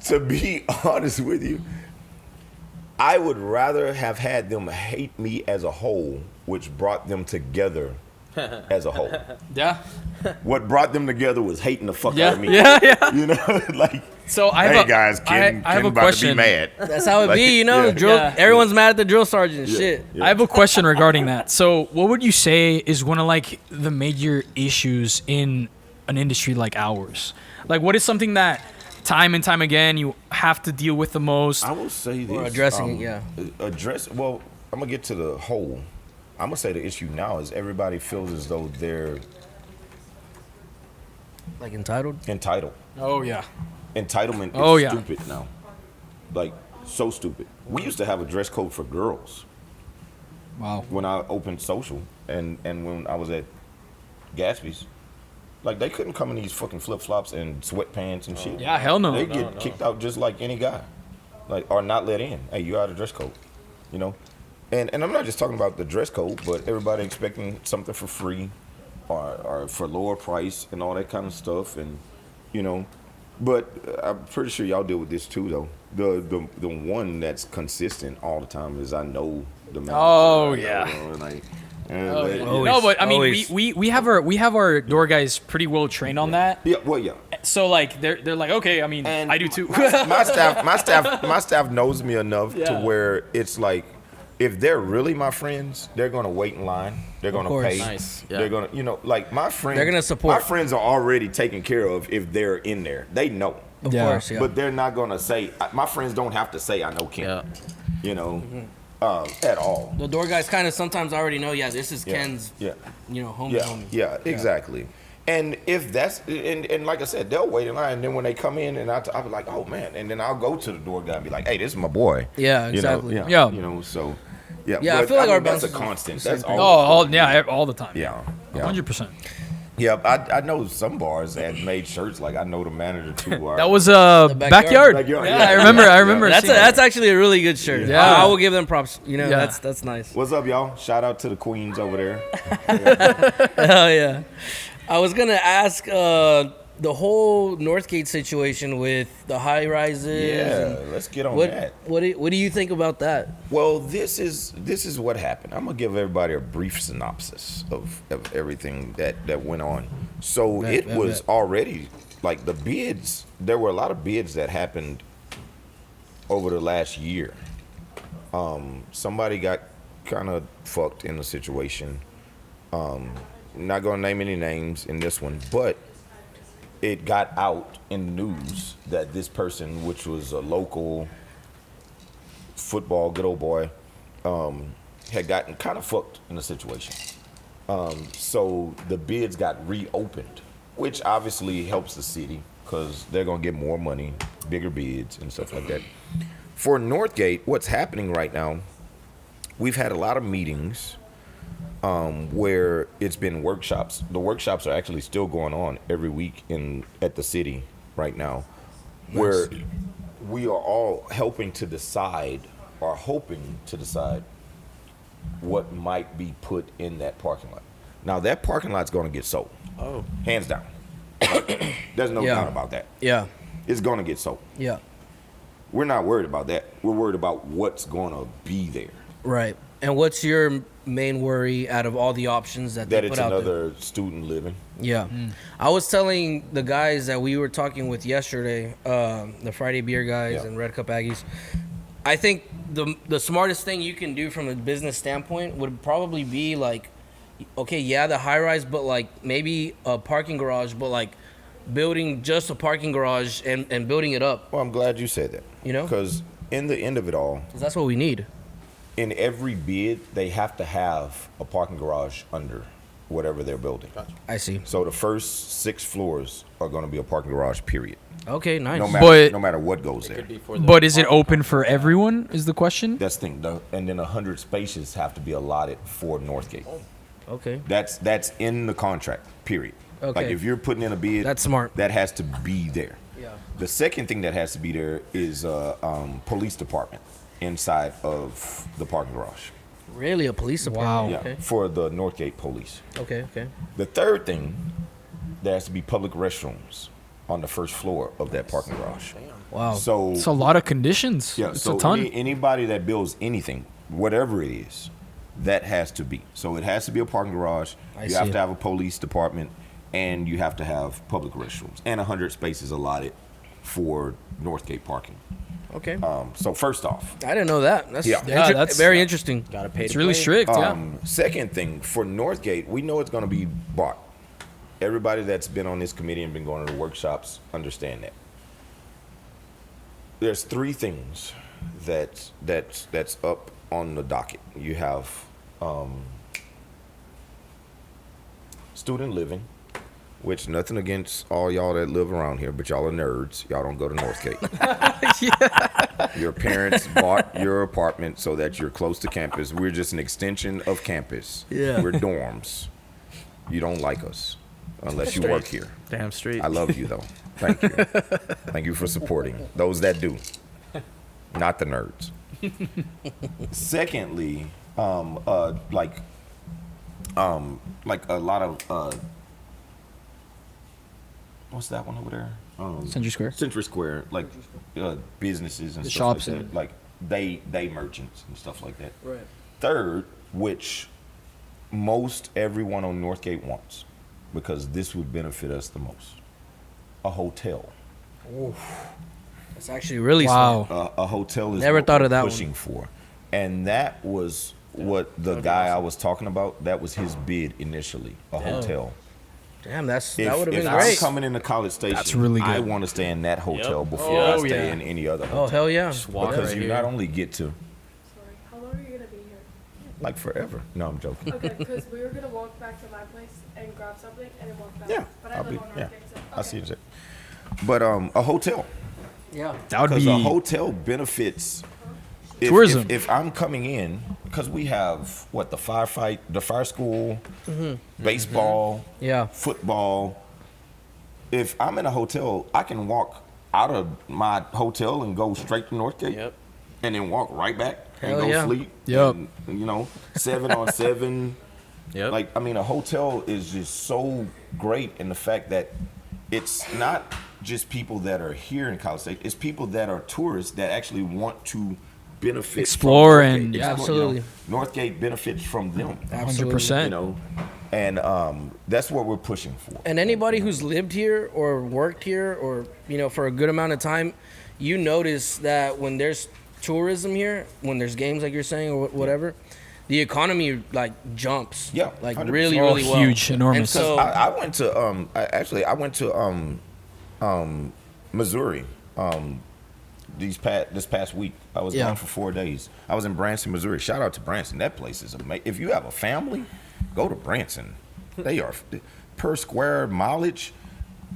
to be honest with you, I would rather have had them hate me as a whole, which brought them together as a whole. yeah. What brought them together was hating the fuck Yeah, out of me. yeah. You know, like, So I have hey a, guys, Ken I have a about question. to be mad. That's how it Like, be, you know. yeah. Drill. Yeah. Everyone's mad at the drill sergeant. and Shit. Yeah. I have a question regarding that. So, what would you say is one of like the major issues in an industry like ours? Like, what is something that time and time again you have to deal with the most? I will say this. Or addressing it, yeah. Well, I'm going to get to the whole. I'm going to say the issue now is everybody feels as though they're Like entitled. entitled. Oh yeah. Entitlement is Oh, yeah. stupid now. Like, so stupid. We used to have a dress code for girls Wow. when I opened Social and when I was at Gatsby's. Like, they couldn't come in these fucking flip-flops and sweatpants and shit. Yeah, hell no. They get kicked out just like any guy. Like, or not let in. Hey, you out of dress code. You know? And I'm not just talking about the dress code, but everybody expecting something for free or for lower price and all that kind of stuff. And, you know, but I'm pretty sure y'all deal with this too, though. The one that's consistent all the time is I know the manager. Oh, I know, yeah. like, Oh, yeah. Always, No, but I mean, always. we have our door guys pretty well trained on that. yeah, well, yeah. So like they're like, okay, I mean, And I do too. my staff knows me enough to Yeah. where it's like, if they're really my friends, they're gonna wait in line. They're gonna course. pay. Nice, yeah. They're gonna, you know, like my friends. They're gonna support. My friends are already taken care of if they're in there. They know, Of Yeah. course. Yeah. but they're not gonna say. My friends don't have to say I know Ken. Yeah. You know, at all. the door guys kind of sometimes already know. Yeah, this is Yeah. Ken's. Yeah. You know, homie. Yeah, homie. yeah, exactly. And if that's and like I said, they'll wait in line. And then when they come in, and I'll be like, oh man, and then I'll go to the door guy and be like, hey, this is my boy. Yeah, You know, exactly. yeah, Yeah. you know, so yeah. Yeah, I but, feel like our that's a bounces are constant. the same That's thing. all. all the time. Yeah, yeah. 100%. Yeah, I know some bars that made shirts like I know the manager too. Or, That was The backyard. Backyard, Yeah, yeah, I remember. yeah, I remember. yeah. That's seeing that. that's actually a really good shirt. Yeah. I will give them props. You know, Yeah. that's nice. What's up, y'all? Shout out to the queens over there. Hell yeah. I was gonna ask the whole Northgate situation with the high rises. Yeah, and let's get on What that. what do you think about that? Well, this is what happened. I'm gonna give everybody a brief synopsis of everything that went on. So Bet, it bet, was bet. already like the bids. There were a lot of bids that happened over the last year. Somebody got kind of fucked in the situation. Not gonna name any names in this one, but it got out in the news that this person, which was a local football good old boy, had gotten kind of fucked in the situation. So the bids got reopened, which obviously helps the city because they're gonna get more money, bigger bids and stuff like that. For Northgate, what's happening right now, we've had a lot of meetings where it's been workshops. The workshops are actually still going on every week at the city right now, where we are all helping to decide or hoping to decide what might be put in that parking lot. Now that parking lot's going to get sold. Oh. Hands down. There's no Yeah. doubt about that. Yeah. It's going to get sold. Yeah. We're not worried about that. We're worried about what's going to be there. Right. And what's your main worry out of all the options that That they it's put out there? another student living. Yeah. I was telling the guys that we were talking with yesterday, the Friday Beer guys Yeah. and Red Cup Aggies. I think the smartest thing you can do from a business standpoint would probably be like okay, yeah, the high rise, but like maybe a parking garage, but like building just a parking garage and building it up. Well, I'm glad you said that. You know? Because in the end of it all, 'Cause that's what we need. in every bid, they have to have a parking garage under whatever they're building. I see. So the first 6 floors are going to be a parking garage, period. Okay, nice. No matter what goes there. But is it open for everyone? Is the question? That's the thing. And then 100 spaces have to be allotted for Northgate. Okay. That's in the contract, period. Okay. Like if you're putting in a bid, That's smart. that has to be there. Yeah. The second thing that has to be there is police department inside of the parking garage. Really, a police department? Wow. Yeah, Okay. for the Northgate police. Okay. Okay. The third thing, there has to be public restrooms on the first floor of that parking garage. Wow. So It's a lot of conditions. yeah, It's so a ton. anybody that builds anything, whatever it is, that has to be. So it has to be a parking garage. You have see. to have a police department, and you have to have public restrooms and 100 spaces allotted for Northgate parking. Okay. So first off, I didn't know that. That's, Yeah. Yeah, that's- very interesting. Gotta pay It's to really play. strict. Yeah. second thing for Northgate, we know it's going to be bought. Everybody that's been on this committee and been going to the workshops understand that. There's 3 things that's up on the docket. You have student living, which nothing against all y'all that live around here, but y'all are nerds. Y'all don't go to Northgate. Your parents bought your apartment so that you're close to campus. We're just an extension of campus. Yeah. We're dorms. You don't like us unless you work here. Damn straight. I love you though. Thank you. Thank you for supporting those that do, not the nerds. Secondly, like a lot of what's that one over there? Century Square. Century Square, like businesses and The stuff shops like that. and- Like they merchants and stuff like that. Right. Third, which most everyone on Northgate wants, because this would benefit us the most, a hotel. That's actually really Wow. smart. A hotel is Never what thought we're of that one. pushing for, and that was what the guy I was talking about. That was his bid initially, a hotel. Damn, that If, would have if been I'm great. coming into College Station, That's really I good. want to stay in that hotel before Oh, I stay yeah. in any other Oh, hotel. hell yeah. walk Because right you here. not only get to Sorry, how long are you gonna be here? like forever. No, I'm joking. Okay, because we were gonna walk back to my place and grab something and then walk back. Yeah, But I I'll live be. on Yeah, Northgate, so. I see you. But a hotel, Yeah. That would because be a hotel benefits. Tourism. If I'm coming in, because we have the firefight, the fire school, baseball, Yeah. football. If I'm in a hotel, I can walk out of my hotel and go straight to Northgate. Yep. And then walk right back and Hell go yeah. sleep. Yep. And, 7-on-7. Yep. Like, I mean, a hotel is just so great in the fact that it's not just people that are here in College Station. It's people that are tourists that actually want to benefit from Explore Northgate. and- Explore, Absolutely. Northgate benefits from them. 100%. And that's what we're pushing for. And anybody who's lived here or worked here or, for a good amount of time, you notice that when there's tourism here, when there's games like you're saying or whatever, the economy like jumps. Yeah, Like 100%. really, Oh, really well. huge, enormous. And so, I went to I went to Missouri this past week. I was Yeah. gone for 4 days. I was in Branson, Missouri. Shout out to Branson. That place is amazing. If you have a family, go to Branson. They are per square mileage.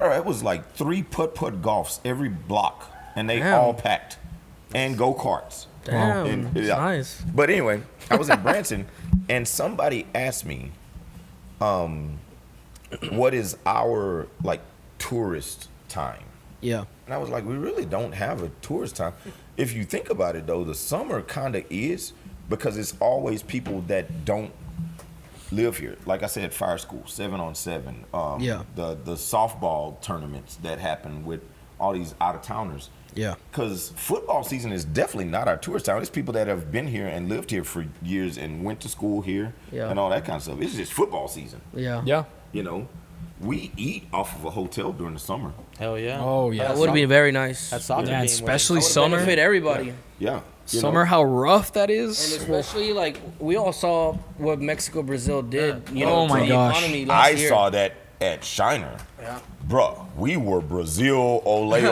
It was like 3 putt golfs every block, and they Damn. all packed, and go karts. damn, Yeah. nice. But anyway, I was in Branson, and somebody asked me, what is our tourist time? Yeah. And I was like, we really don't have a tourist time. If you think about it, though, the summer kind of is, because it's always people that don't live here. Like I said, fire school, 7-on-7. Yeah. The softball tournaments that happen with all these out-of-towners. Yeah. Because football season is definitely not our tourist town. It's people that have been here and lived here for years and went to school here Yeah. and all that kind of stuff. It's just football season, Yeah. Yeah. you know. we eat off of a hotel during the summer. Hell yeah. Oh yeah. That would be very nice. That soccer Yeah, game especially was, summer. Benefit everybody. Yeah. You Summer, know? how rough that And is. especially like we all saw what Mexico Brazil did. You know, Oh my to the gosh. economy last I year. saw that at Shiner. Yeah. Bruh, we were Brazil, ole. Like,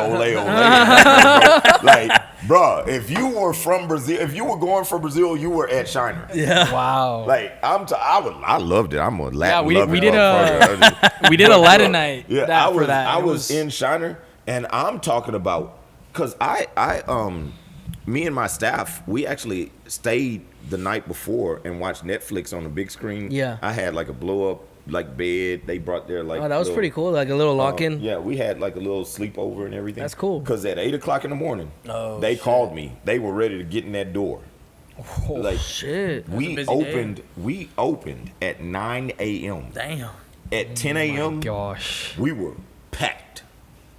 bruh, if you were from Brazil, if you were going for Brazil, you were at Shiner. Yeah. Wow. Like, I loved it. I'm a Latin. Yeah, we loving did motherfucker. we did a Latin night. Yeah, that, I was for that. I It was in Shiner, and I'm talking about because me and my staff, we actually stayed the night before and watched Netflix on the big screen. Yeah. I had like a blow up like bed. They brought their like. Oh, that was little- pretty cool. Like a little lock-in. Yeah, we had like a little sleepover and everything. That's cool. Because at 8:00 in the morning, Oh, they shit. called me. They were ready to get in that door. Oh, Like shit. a we busy day. opened at 9 a.m. Damn. At 10 a.m. Gosh. we were packed.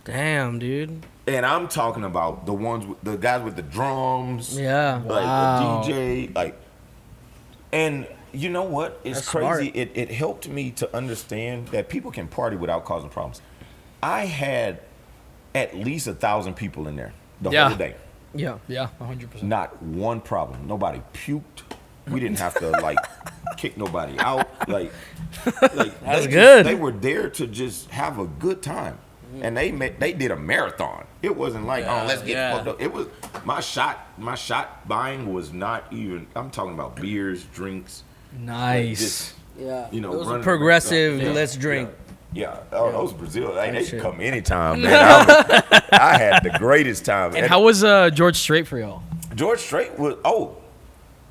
Damn, dude. And I'm talking about the guys with the drums, Yeah. like Wow. the DJ, like. And you know what? It's That's crazy. smart. It helped me to understand that people can party without causing problems. I had at least 1,000 people in there the Yeah. whole day. Yeah. Yeah, 100%. Not one problem. Nobody puked. We didn't have to like kick nobody out. Like That's they good. They were there to just have a good time, and they did a marathon. It wasn't like Yeah, oh let's get yeah. fucked up. It was my shot buying was not even. I'm talking about beers, drinks. Nice. Just, Yeah. you know, it was a running- progressive. Yeah. Let's drink. Yeah. Oh, those Brazil. They That can shit. come anytime, man. I had the greatest time. And how was George Strait for y'all? George Strait was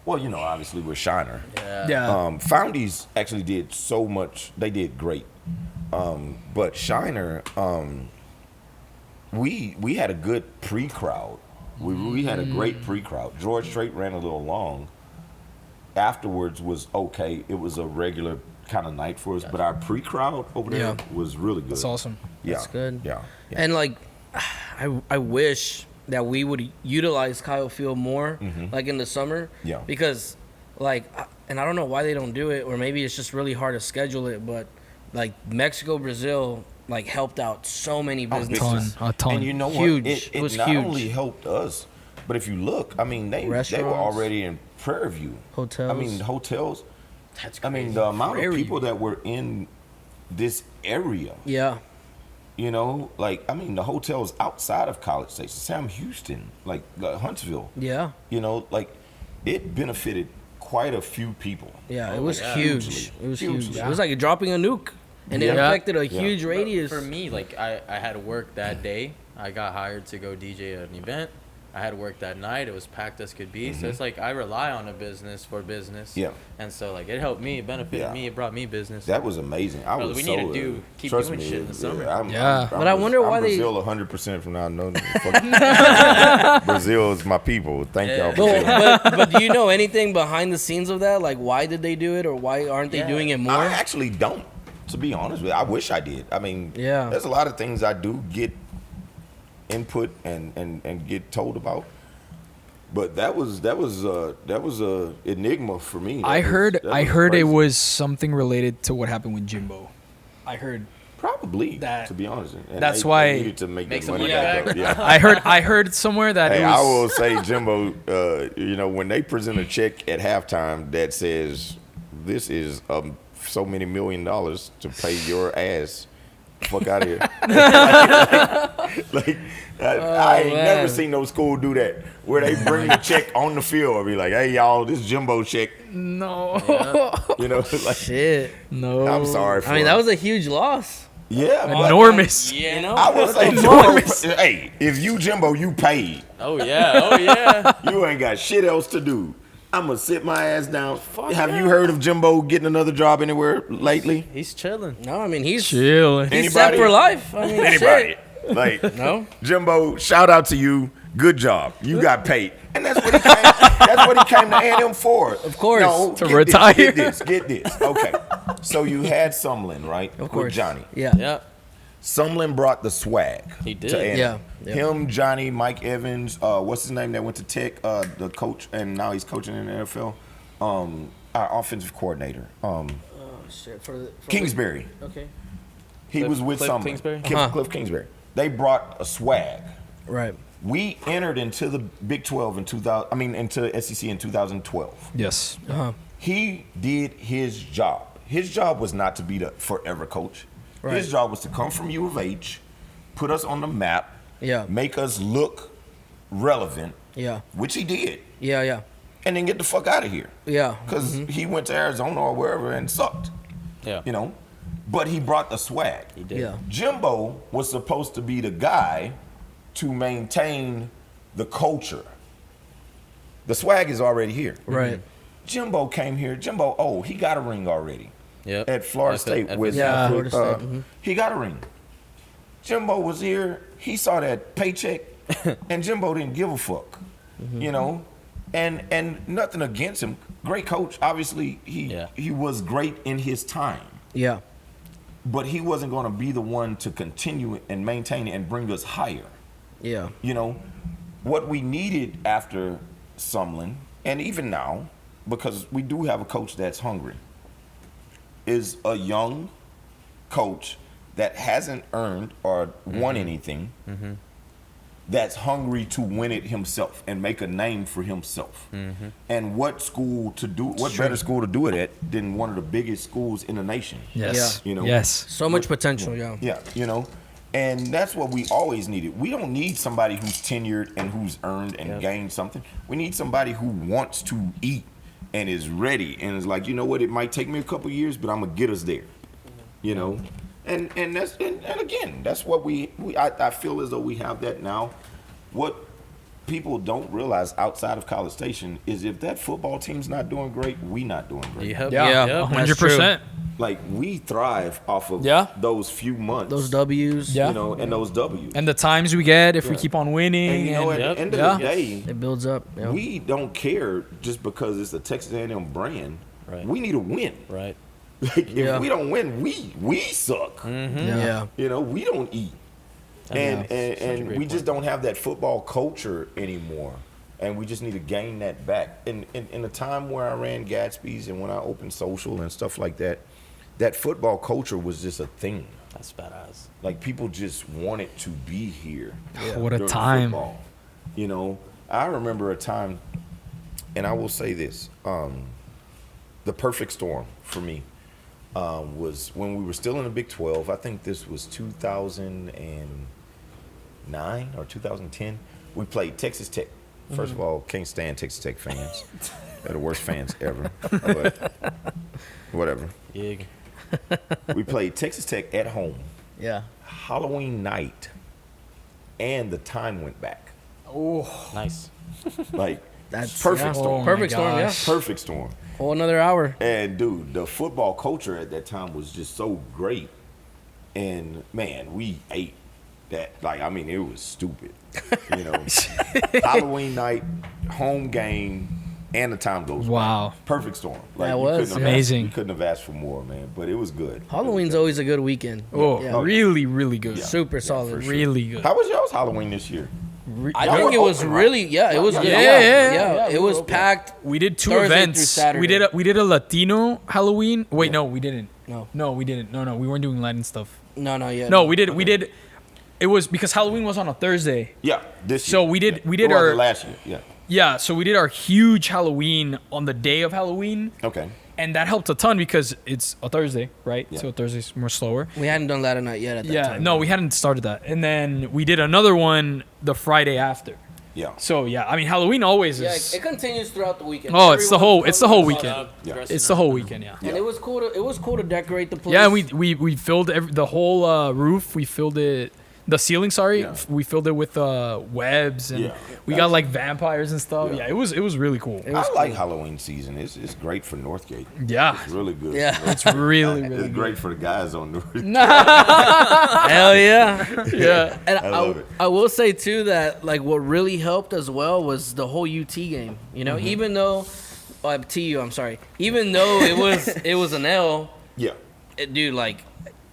well, you know, obviously we're Shiner. Yeah. Foundies actually did so much. They did great. But Shiner, we had a good pre-crowd. We had a great pre-crowd. George Strait ran a little long. Afterwards was okay. It was a regular kind of night for us, but our pre-crowd over there Yeah. was really good. That's awesome. Yeah. That's good. Yeah. And like, I wish that we would utilize Kyle Field more, like in the summer. Yeah. Because, like, and I don't know why they don't do it, or maybe it's just really hard to schedule it. But like Mexico, Brazil, like helped out so many businesses. A ton. And you know Huge. what? It was not huge. only helped us, but if you look, I mean, they were Restaurants. already in Prairie View. Hotels. I mean, hotels. That's I crazy. mean, the amount of Prairie people that were in this area, Yeah. you know, like, I mean, the hotels outside of College Station, Sam Houston, like Huntsville, Yeah. you know, like, it benefited quite a few people. Yeah. Oh It was my God. huge. Hugely. It was Hugely. huge. It was like dropping a nuke, and it Yeah. affected a Yeah. huge radius. For me, like I had to work that day. I got hired to go DJ at an event. I had to work that night. It was packed as could be. So it's like I rely on a business for business. Yeah. And so like it helped me. It benefited Yeah. me. It brought me business. That was amazing. I Bro, was we so, need to keep trust doing me, shit in the summer. Yeah. But I wonder why I'm they- Brazil 100% from now on. Brazil is my people. Thank y'all, Brazil. but do you know anything behind the scenes of that? Like, why did they do it, or why aren't they Yeah. doing it more? I actually don't, to be honest with you. I wish I did. I mean, Yeah. there's a lot of things I do get input and get told about. But that was a enigma for me. I heard That was it crazy. was something related to what happened with Jimbo. I heard probably that- to be honest. And that's they why- needed to make that some money money back back. up. Yeah. I heard somewhere that Hey, it I was will say, Jimbo, you know, when they present a check at halftime that says, this is so many $1 million to pay your ass, fuck out of here. I ain't man. never seen no school do that, where they bring the check on the field and be like, hey, y'all, this Jimbo check, no. you know, like, Shit. No. I'm sorry for I mean, that was a huge loss. yeah, but enormous. Yeah. You know? I would say, Enormous. Jimbo, hey, if you Jimbo, you paid. Oh yeah. Oh yeah. You ain't got shit else to do. I'm gonna sit my ass down. Have you heard of Jimbo getting another job anywhere lately? He's chilling. No, I mean, he's Chilling. he's set Anybody? for life. I mean, Anybody? shit. Like, No? Jimbo, shout out to you. Good job. You got paid. And that's what he came, that's what he came to A&M for. Of course. No, To get retire. This, get this. Okay. So you had Sumlin, right? Of course. With Johnny. Yeah. Yeah. Sumlin brought the swag. He did. To A&M. Yeah, yeah. Him, Johnny, Mike Evans, what's his name that went to Tech, the coach, and now he's coaching in the NFL. Our offensive coordinator, Oh, shit. For Kingsbury. Okay. He was with Cliff someone. Kingsbury? Cliff Kingsbury. They brought a swag. Right. We entered into the Big 12 in 2000. I mean, into SEC in 2012. Yes. He did his job. His job was not to be the forever coach. Right. His job was to come from U of H, put us on the map, Yeah. make us look relevant, Yeah. which he did, Yeah. Yeah. and then get the fuck out of here. Yeah. Because he went to Arizona or wherever and sucked, Yeah. you know. But he brought the swag. He did. Yeah. Jimbo was supposed to be the guy to maintain the culture. The swag is already here. Right. Jimbo came here. He got a ring already. Yep. At Florida State with Yeah, Florida State. he got a ring. Jimbo was here. He saw that paycheck, and Jimbo didn't give a fuck, you know. And nothing against him. Great coach. Obviously, he was great in his time, Yeah. but he wasn't going to be the one to continue and maintain it and bring us higher. Yeah. You know, what we needed after Sumlin, and even now, because we do have a coach that's hungry, is a young coach that hasn't earned or won anything, that's hungry to win it himself and make a name for himself. And what school to do? What better school to do it at than one of the biggest schools in the nation? Yes. You know. Yes. So much potential. Yeah. Yeah, you know, and that's what we always needed. We don't need somebody who's tenured and who's earned and gained something. We need somebody who wants to eat and is ready and is like, you know what, it might take me a couple years, but I'm gonna get us there. You know, and that's and again, that's what I feel as though we have that now. What people don't realize outside of College Station is if that football team's not doing great, we not doing great. Yep. Yeah. Yep. 100%. Like we thrive off of those few months. Those W's. Yeah. You know, and those W's. And the times we get if we keep on winning. And you know, at the end of the day, It builds up. Yeah. we don't care just because it's a Texas A&M brand. Right. We need to win. Right. Like if we don't win, we suck. Yeah. You know, we don't eat. And we just don't have that football culture anymore. And we just need to gain that back. In the time where I ran Gatsby's and when I opened social and stuff like that, that football culture was just a thing. That's badass. Like people just wanted to be here. What a during time. football. You know, I remember a time, and I will say this, the perfect storm for me was when we were still in the Big 12. I think this was 2009 or 2010. We played Texas Tech. First of all, can't stand Texas Tech fans. They're the worst fans ever. But whatever. Yig. We played Texas Tech at home. Yeah. Halloween night, and the time went back. Nice. Like That's perfect storm. Perfect storm. Yeah. gosh. Perfect storm. Whole another hour. And dude, the football culture at that time was just so great. And man, we ate that. Like, I mean, it was stupid. You know, Halloween night, home game, and the time goes by. Wow. Perfect storm. Like, That you was couldn't have amazing. you couldn't have asked for more, man. But it was good. Halloween's always a good weekend. Oh, Yeah. really, really good. Super solid. for sure. Really good. How was y'all's Halloween this year? I Y'all think were it was open, right? really, it was good. Yeah. It was packed. We did two Thursday through events. Saturday. We did a Latino Halloween. Wait, no, we didn't. No. No, we didn't. No, we weren't doing Latin stuff. No, yeah. No, we did. It was because Halloween was on a Thursday. Yeah, this year. So we did Or our last year. Yeah. Yeah, so we did our huge Halloween on the day of Halloween, Okay. and that helped a ton because it's a Thursday, right? Yeah. So Thursday's more slower. We hadn't done that night yet at that time. No, we hadn't started that. And then we did another one the Friday after. Yeah. So yeah, I mean Halloween always Yeah, is. it continues throughout the weekend. Oh, it's the whole Everyone- weekend. Yeah. It's the whole weekend, yeah. And it was cool to decorate the place. Yeah, and we filled the whole roof. We filled it, the ceiling. Sorry, Yeah. we filled it with webs, and Yeah. we got like vampires and stuff. Yeah. Yeah, it was really cool. I like Halloween season. It's great for Northgate. Yeah, It's really good. Yeah. it's really It's great for the guys on Northgate. Hell yeah. yeah. And I love it. I will say too that like what really helped as well was the whole UT game. You know, even though TU, I'm sorry, even though it was an L, Yeah. dude, like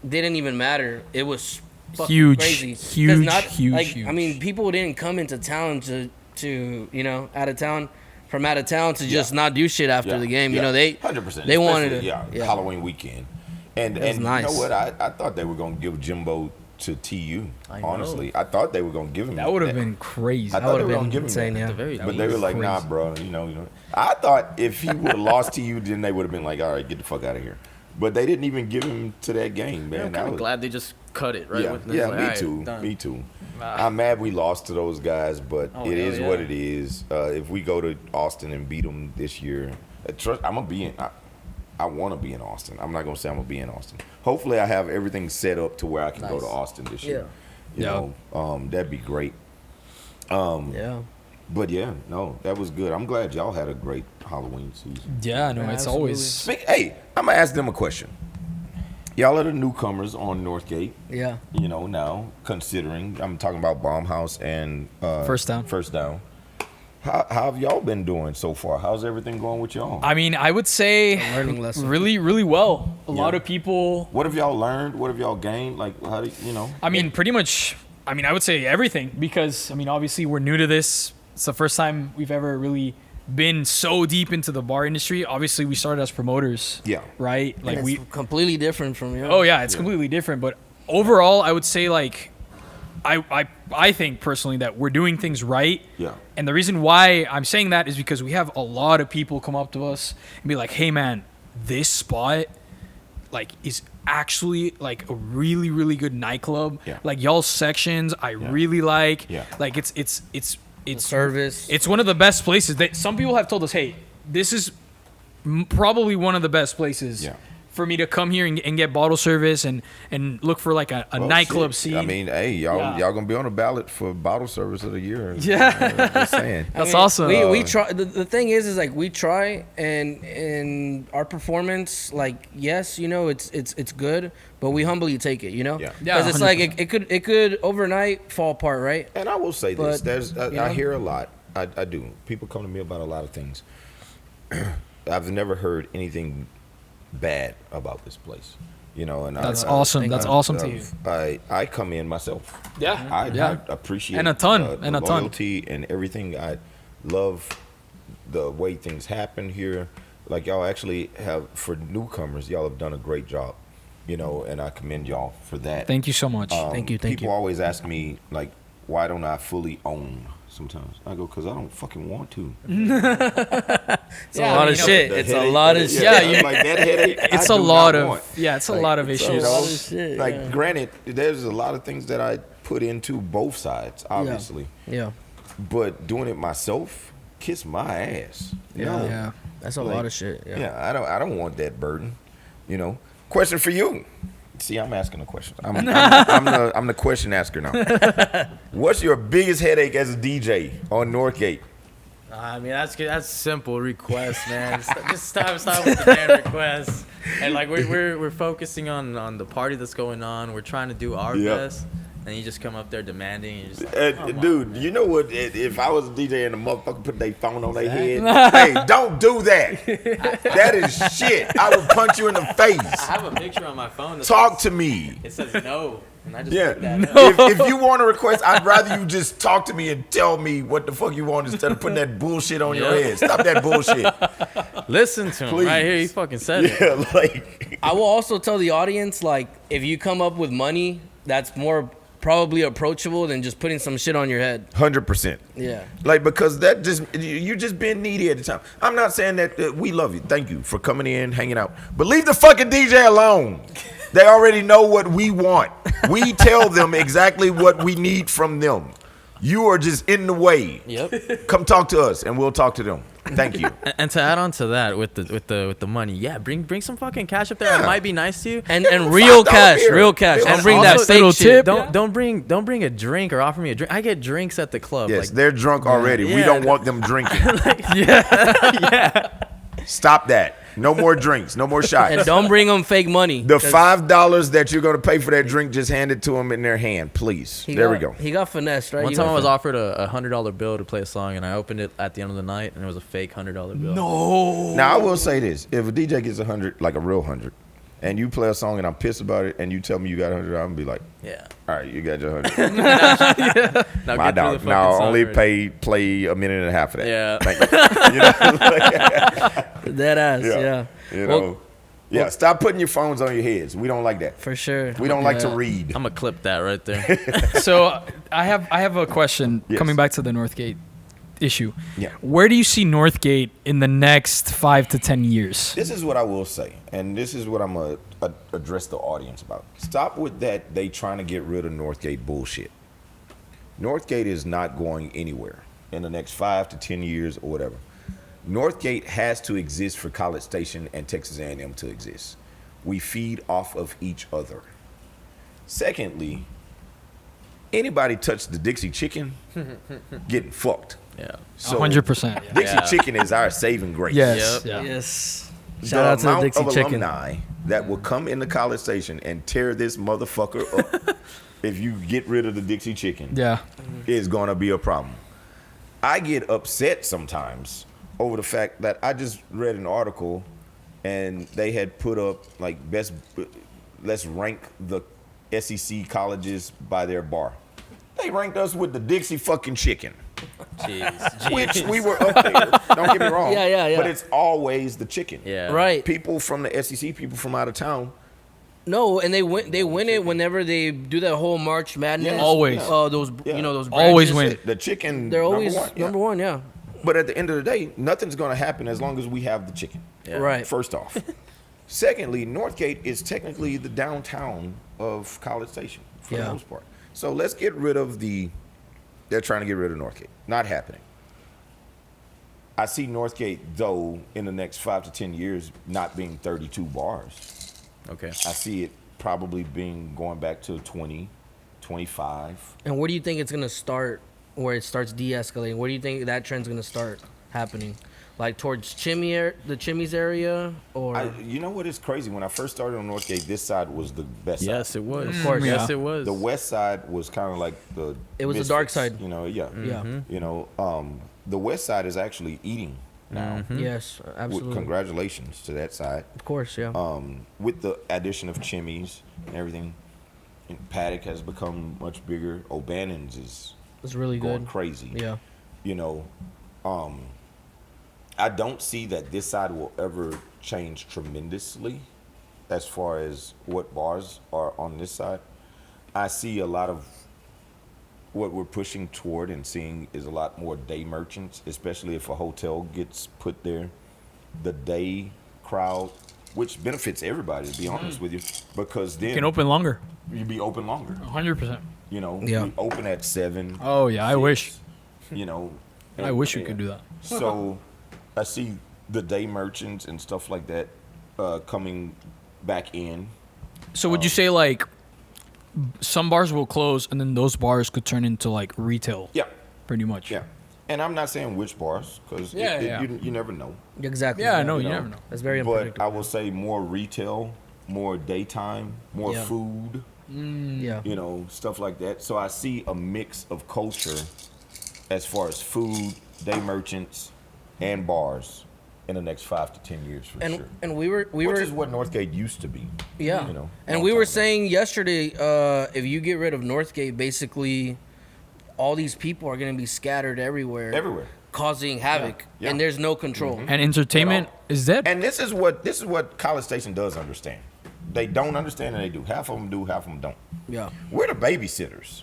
didn't even matter. It was fucking Huge, crazy. 'Cause huge, like, huge. I mean, people didn't come into town to you know out of town to just not do shit after Yeah. the game. Yeah. You know, they 100%. they wanted Especially, to Halloween weekend. And nice. you know what? I thought they were gonna give Jimbo to TU. I know. Honestly, I thought they were gonna give him That would have been crazy. I That thought would they have were gonna been give him insane, that. yeah. At the very But they were least. like, nah, bro. You know. I thought if he would have lost to you, then they would have been like, all right, get the fuck out of here. But they didn't even give him to that game, man. I'm That kind of was- glad they just cut it right yeah, with this. yeah, Like, me all right, too. done. Me too. Ah. I'm mad we lost to those guys, but Oh, it hell is what yeah. it is. If we go to Austin and beat them this year, trust, I'm gonna be in. I want to be in Austin. I'm not gonna say I'm gonna be in Austin. Hopefully, I have everything set up to where I can go Nice. to Austin this year. You Yeah. know, that'd be great. Yeah. But yeah, no, that was good. I'm glad y'all had a great Halloween season. Yeah, no, Yeah, it's absolutely. always. Hey, I'm gonna ask them a question. Y'all are the newcomers on Northgate. Yeah. You know, now considering I'm talking about Baumhaus and First Down. First Down. How have y'all been doing so far? How's everything going with y'all? I mean, I would say learning lesson. really, really well. A lot Yeah. of people. What have y'all learned? What have y'all gained? Like, how do you know? I mean, pretty much. I mean, I would say everything because I mean, obviously, we're new to this. It's the first time we've ever really been so deep into the bar industry. Obviously, we started as promoters. Yeah. Right. Like It's we. completely different from you. Oh yeah, it's completely different. But overall, I would say like, I think personally that we're doing things right. Yeah. And the reason why I'm saying that is because we have a lot of people come up to us and be like, "Hey man, this spot like is actually like a really really good nightclub. Yeah. Like y'all's sections I really like. Yeah. Like it's Service. it's one of the best places. That some people have told us, "Hey, this is probably one of the best places." Yeah. For me to come here and get bottle service and look for like a Well, nightclub shit. scene. I mean, hey, y'all Yeah. y'all gonna be on the ballot for bottle service of the year. Yeah. Just saying. That's awesome. We try. The thing is like we try, and our performance, like yes, you know, it's good, but we humbly take it, you know. Yeah. Yeah, Because it's like it could overnight fall apart, right? And I will say this: But, I you know? hear a lot. I do. People come to me about a lot of things. I've never heard anything bad about this place, you know. And That's I, awesome. That's awesome to you. I come in myself. Yeah. I appreciate And a ton, the and a ton. loyalty and everything. I love the way things happen here. Like y'all actually have, for newcomers, y'all have done a great job, you know, and I commend y'all for that. Thank you so much. Thank you. People always ask me like, why don't I fully own? Sometimes I go, because I don't fucking want to. It's a lot of shit. It's a lot of shit. Yeah, you- like that headache. It's I a do lot not of want. it's a Like, lot of it's issues. a lot of shit, Like, yeah. granted, there's a lot of things that I put into both sides, obviously. Yeah. But doing it myself, kiss my ass. You know? Yeah. That's a Like, lot of shit. Yeah. Yeah, I don't want that burden. You know. Question for you. See, I'm asking the questions. I'm the question asker now. What's your biggest headache as a DJ on Northgate? I mean, that's good. That's simple request, man. Just stop with the damn requests. And like we're focusing on the party that's going on. We're trying to do our Yep. best, and you just come up there demanding. And you just Dude, you know what? If I was a DJ and the motherfucker put their phone on their head, hey, don't do that. That is shit. I would punch you in the I face. have a picture on my phone. That Talk to me. It says no, and I just Yeah. looked that up. If you want a request, I'd rather you just talk to me and tell me what the fuck you want instead of putting that bullshit on your Yep. head. Stop that bullshit. Listen to him Please. right here. He fucking said it. Yeah, like. I will also tell the audience, like, if you come up with money, that's more probably approachable than just putting some shit on your head. 100%. Yeah. Like, because that just, you just being needy at the time. I'm not saying that we love you. Thank you for coming in, hanging out. But leave the fucking DJ alone. They already know what we want. We tell them exactly what we need from them. You are just in the way. Yep. Come talk to us, and we'll talk to them. Thank you. And to add on to that with the money, yeah, bring some fucking cash up there. Yeah. It might be nice to you. And real $5 cash, beer. real cash. And Don't bring that also, fake little shit. tip. Don't bring a drink or offer me a drink. I get drinks at the club. Yes, Like, they're drunk already. We Yeah. don't want them drinking. yeah. Stop that. No more drinks. No more shots. And don't bring them fake money. The 'cause $5 that you're going to pay for that drink, just hand it to them in their hand, please. There we go. He got finessed, right? One You time got I was offered a $100 bill to play a song, and I opened it at the end of the night, and it was a fake $100 bill. No. Now, I will say this. If a DJ gets 100, like a real 100, and you play a song and I'm pissed about it, and you tell me you got 100, I'm going to be like, Yeah. all right, you got your 100. Now My get through the dog. fucking Now, song only already. play a minute and a half of that. Yeah. Thank you. You know? Dead ass, yeah. You Well, know? Yeah, stop putting your phones on your heads. We don't like that. For sure. We don't like to Yeah. read. I'm gonna clip that right there. So I have a question Yes. coming back to the Northgate issue. Yeah. Where do you see Northgate in the next 5 to 10 years? This is what I will say, and this is what I'm going to address the audience about. Stop with that they trying to get rid of Northgate bullshit. Northgate is not going anywhere in the next 5 to 10 years or whatever. Northgate has to exist for College Station and Texas A&M to exist. We feed off of each other. Secondly, anybody touch the Dixie chicken, getting fucked. Yeah. So 100%. Yeah. Dixie Yeah. chicken is our saving grace. Yes. Yep. Yeah. Yes. The Shout out to the amount Dixie of Chicken. alumni that will come into College Station and tear this motherfucker up if you get rid of the Dixie chicken Yeah. is going to be a problem. I get upset sometimes over the fact that I just read an article and they had put up like let's rank the SEC colleges by their bar. They ranked us with the Dixie fucking chicken. Jeez. Which we were up there. Don't get me wrong. Yeah. But it's always the chicken. Yeah. Right. People from the SEC, people from out of town. No, and they win it whenever they do that whole March Madness. Yes. Always. Those Yeah. those Always branches. win. The chicken. They're always number one. yeah. But at the end of the day, nothing's going to happen as long as we have the chicken. Yeah. Right. First off. Secondly, Northgate is technically the downtown of College Station for the Yeah. most part. So let's get rid of they're trying to get rid of Northgate. Not happening. I see Northgate, though, in the next 5 to 10 years, not being 32 bars. Okay. I see it probably going back to 20, 25. And where do you think it's gonna start? Where it starts de-escalating? Where do you think that trend's gonna start happening? Like towards the Chimmy's area, or You know what is crazy? When I first started on Northgate, this side was the best side. Yes, it was. Of course. Yes, Yeah. it was. The west side was kind of like the It was the dark misfits, side. You know, yeah. Yeah. You know, the west side is actually eating now. yes, absolutely, Congratulations to that side. of course, yeah. With the addition of Chimmy's and everything, and Paddock has become much bigger. O'Bannon's is It's really going good. crazy. Yeah, You know, I don't see that this side will ever change tremendously as far as what bars are on this side. I see a lot of what we're pushing toward and seeing is a lot more day merchants, especially if a hotel gets put there. The day crowd, which benefits everybody, to be honest with you, because then You can open longer. you be open longer. 100%. You know, Yeah. we open at 7. Oh, yeah. I wish. You know, I wish we could do that. So I see the day merchants and stuff like that coming back in. So would you say, like, some bars will close and then those bars could turn into, like, retail? Yeah, Pretty much. yeah. And I'm not saying which bars because Yeah. you never know. exactly. Yeah, I know. You You know. never know. That's very But unpredictable. I will say more retail, more daytime, more Yeah. food, Yeah, you know, stuff like that. So I see a mix of culture as far as food, day merchants, and bars in the next 5 to 10 years for sure. and we were Which is what Northgate used to be. yeah, you know, and long we time were ago. saying yesterday, if you get rid of Northgate, basically, all these people are gonna be scattered everywhere, causing havoc, Yeah. and there's no control. And entertainment is dead. And this is what College Station does understand. They don't understand and they do. Half of them do, half of them don't. Yeah, We're the babysitters.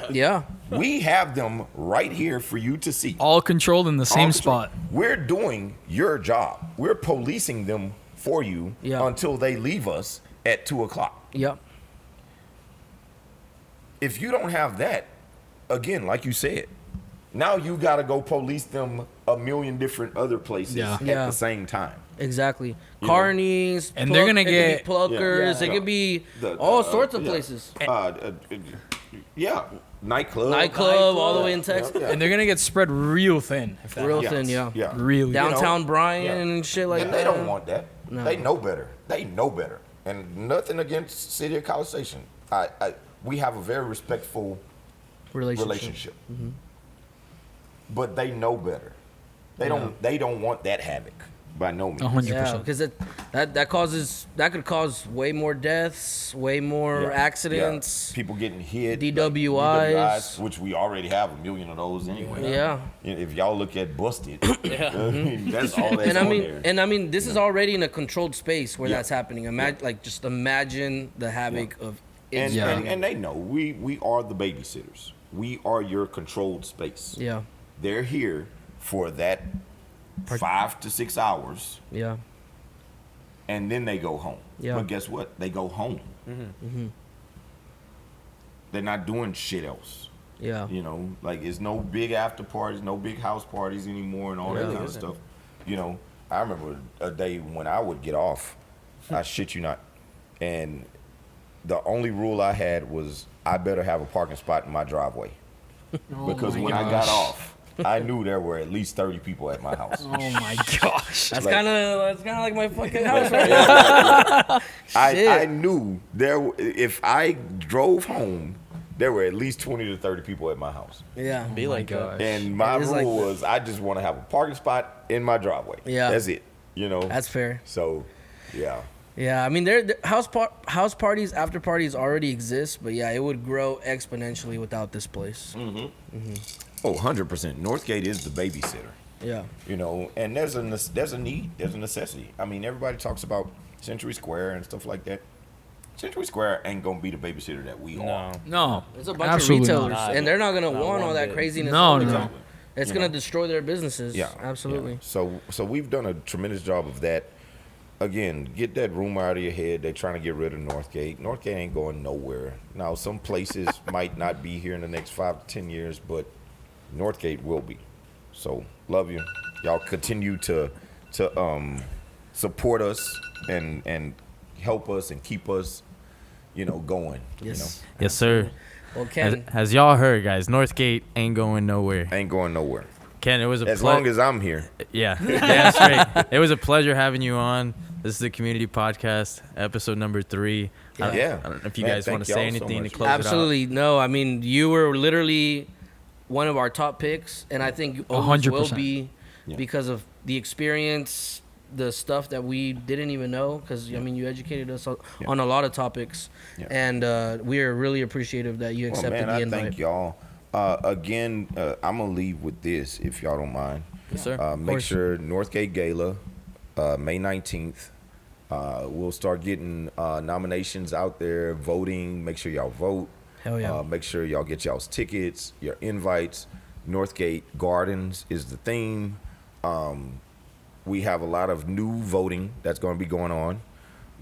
yeah, We have them right here for you to see. All controlled in the same All spot. We're doing your job. We're policing them for you Yeah. until they leave us at 2:00. yeah, If you don't have that, again, like you said, now you got to go police them a million different other places Yeah. at Yeah. the same time. exactly. You know. Carnies, And they're gonna it could get- be pluckers. Yeah. It could be The- all sorts of yeah. places. Yeah, nightclub, Nightclub, all the way in Texas. Yeah. And they're going to get spread real thin. If that Real happens. thin, yeah. Yeah. Really. Downtown know, Bryan yeah. and shit like And that. they don't want that. No. They know better. They know better. And nothing against City of College Station. We have a very respectful relationship. But they know better. They don't want that havoc. By no means. 100%. Yeah, because that could cause way more deaths, way more Yeah. accidents. Yeah. People getting hit. DWIs. Which we already have a million of those anyway. Yeah. If y'all look at Busted, that's all that's on there. And I mean, this is already in a controlled space where Yeah. that's happening. Just imagine the havoc of it. And, spreading. and they know we are the babysitters. We are your controlled space. Yeah. They're here for that 5 to 6 hours, Yeah. and then they go home. Yeah. But guess what? They go home. They're not doing shit else. Yeah. You know, like it's no big after parties, no big house parties anymore, and all that kind of stuff. You know, I remember a day when I would get off. I shit you not, and the only rule I had was I better have a parking spot in my driveway because when I got off, I knew there were at least 30 people at my house. Oh my gosh. That's Like- kind of like my fucking house right now. I knew if I drove home, there were at least 20 to 30 people at my house. Yeah. Be like gosh. And my It is like rule that. was I just want to have a parking spot in my driveway. Yeah. That's it. You know? That's fair. So, yeah. Yeah, I mean, house parties, after parties already exist, but yeah, it would grow exponentially without this place. Oh, 100%. Northgate is the babysitter. Yeah. You know, and there's a need, there's a necessity. I mean, everybody talks about Century Square and stuff like that. Century Square ain't gonna be the babysitter that we are. No. It's a bunch Absolutely of retailers, not. and they're not gonna Not want one all that bit. craziness. No, all the no. time. It's You gonna know. destroy their businesses. Yeah, Absolutely. yeah. So we've done a tremendous job of that. Again, get that rumor out of your head. They're trying to get rid of Northgate. Northgate ain't going nowhere. Now, some places might not be here in the next 5 to 10 years, but Northgate will be. So, love you. Y'all continue to support us and help us and keep us, going. Yes. Yes, sir. Well, Ken, Has y'all heard, guys? Northgate ain't going nowhere. Ain't going nowhere. Ken, it was a As long as I'm here. yeah, that's great. It was a pleasure having you on. This is the Community Podcast, episode number 3. Yeah. I don't know if you Man, guys want thank to say y'all so anything to much. close absolutely no. I mean, you were literally one of our top picks, and I think you always will 100%. be Yeah. because of the experience, the stuff that we didn't even know. Because I mean, you educated us on a lot of topics, Yeah. and we are really appreciative that you Well, accepted man, the I invite. thank y'all. Again, I'm going to leave with this, if y'all don't mind. Yes, sir. Make course. sure Northgate Gala, May 19th. We'll start getting nominations out there, voting. Make sure y'all vote. Hell yeah. Make sure y'all get y'all's tickets, your invites. Northgate Gardens is the theme. We have a lot of new voting that's going to be going on.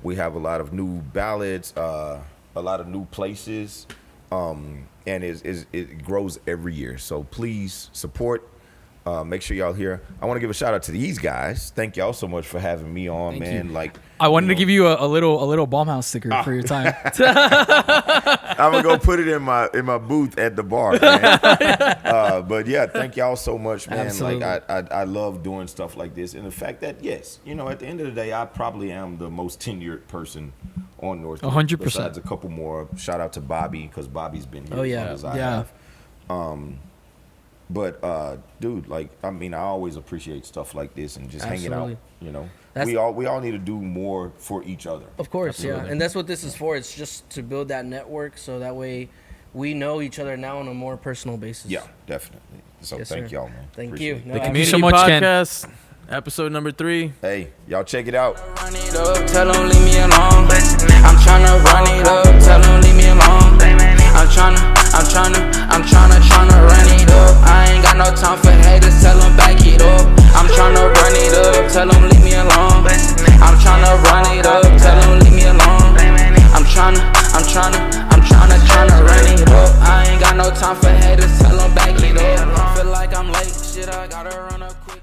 We have a lot of new ballots, a lot of new places, and it grows every year. So please support. Make sure y'all here. I want to give a shout out to these guys. Thank y'all so much for having me on, Thank man. you. Like I wanted to give you a little Baumhouse sticker for your time. I'm gonna go put it in my booth at the bar, man. But yeah, thank y'all so much, man. Absolutely. Like I love doing stuff like this, and the fact that yes, at the end of the day, I probably am the most tenured person on North. 100%. Besides a couple more. Shout out to Bobby because Bobby's been here Oh, as yeah. long as I Yeah. have. But dude, like I always appreciate stuff like this and just hanging out. Absolutely. That's- We all need to do more for each other. Of course, Absolutely. yeah. And that's what this is for. It's just to build that network so that way we know each other now on a more personal basis. Yeah, definitely. So Yes, thank sir. y'all, man. Thank Appreciate you. it. No, The Thank you Community so much, Ken. Podcast, episode number 3. Hey, y'all check it out. Run it up, tell them leave me alone. I'm tryna run it up, tell them leave me alone. I'm tryna run it up. I ain't got no time for haters, tell them back it up. I'm tryna run it up, tell them leave me alone. I'm tryna run it up, tell them leave me alone. I'm tryna run it up. I ain't got no time for haters, tell them back it up. Feel like I'm late, shit, I gotta run up quick.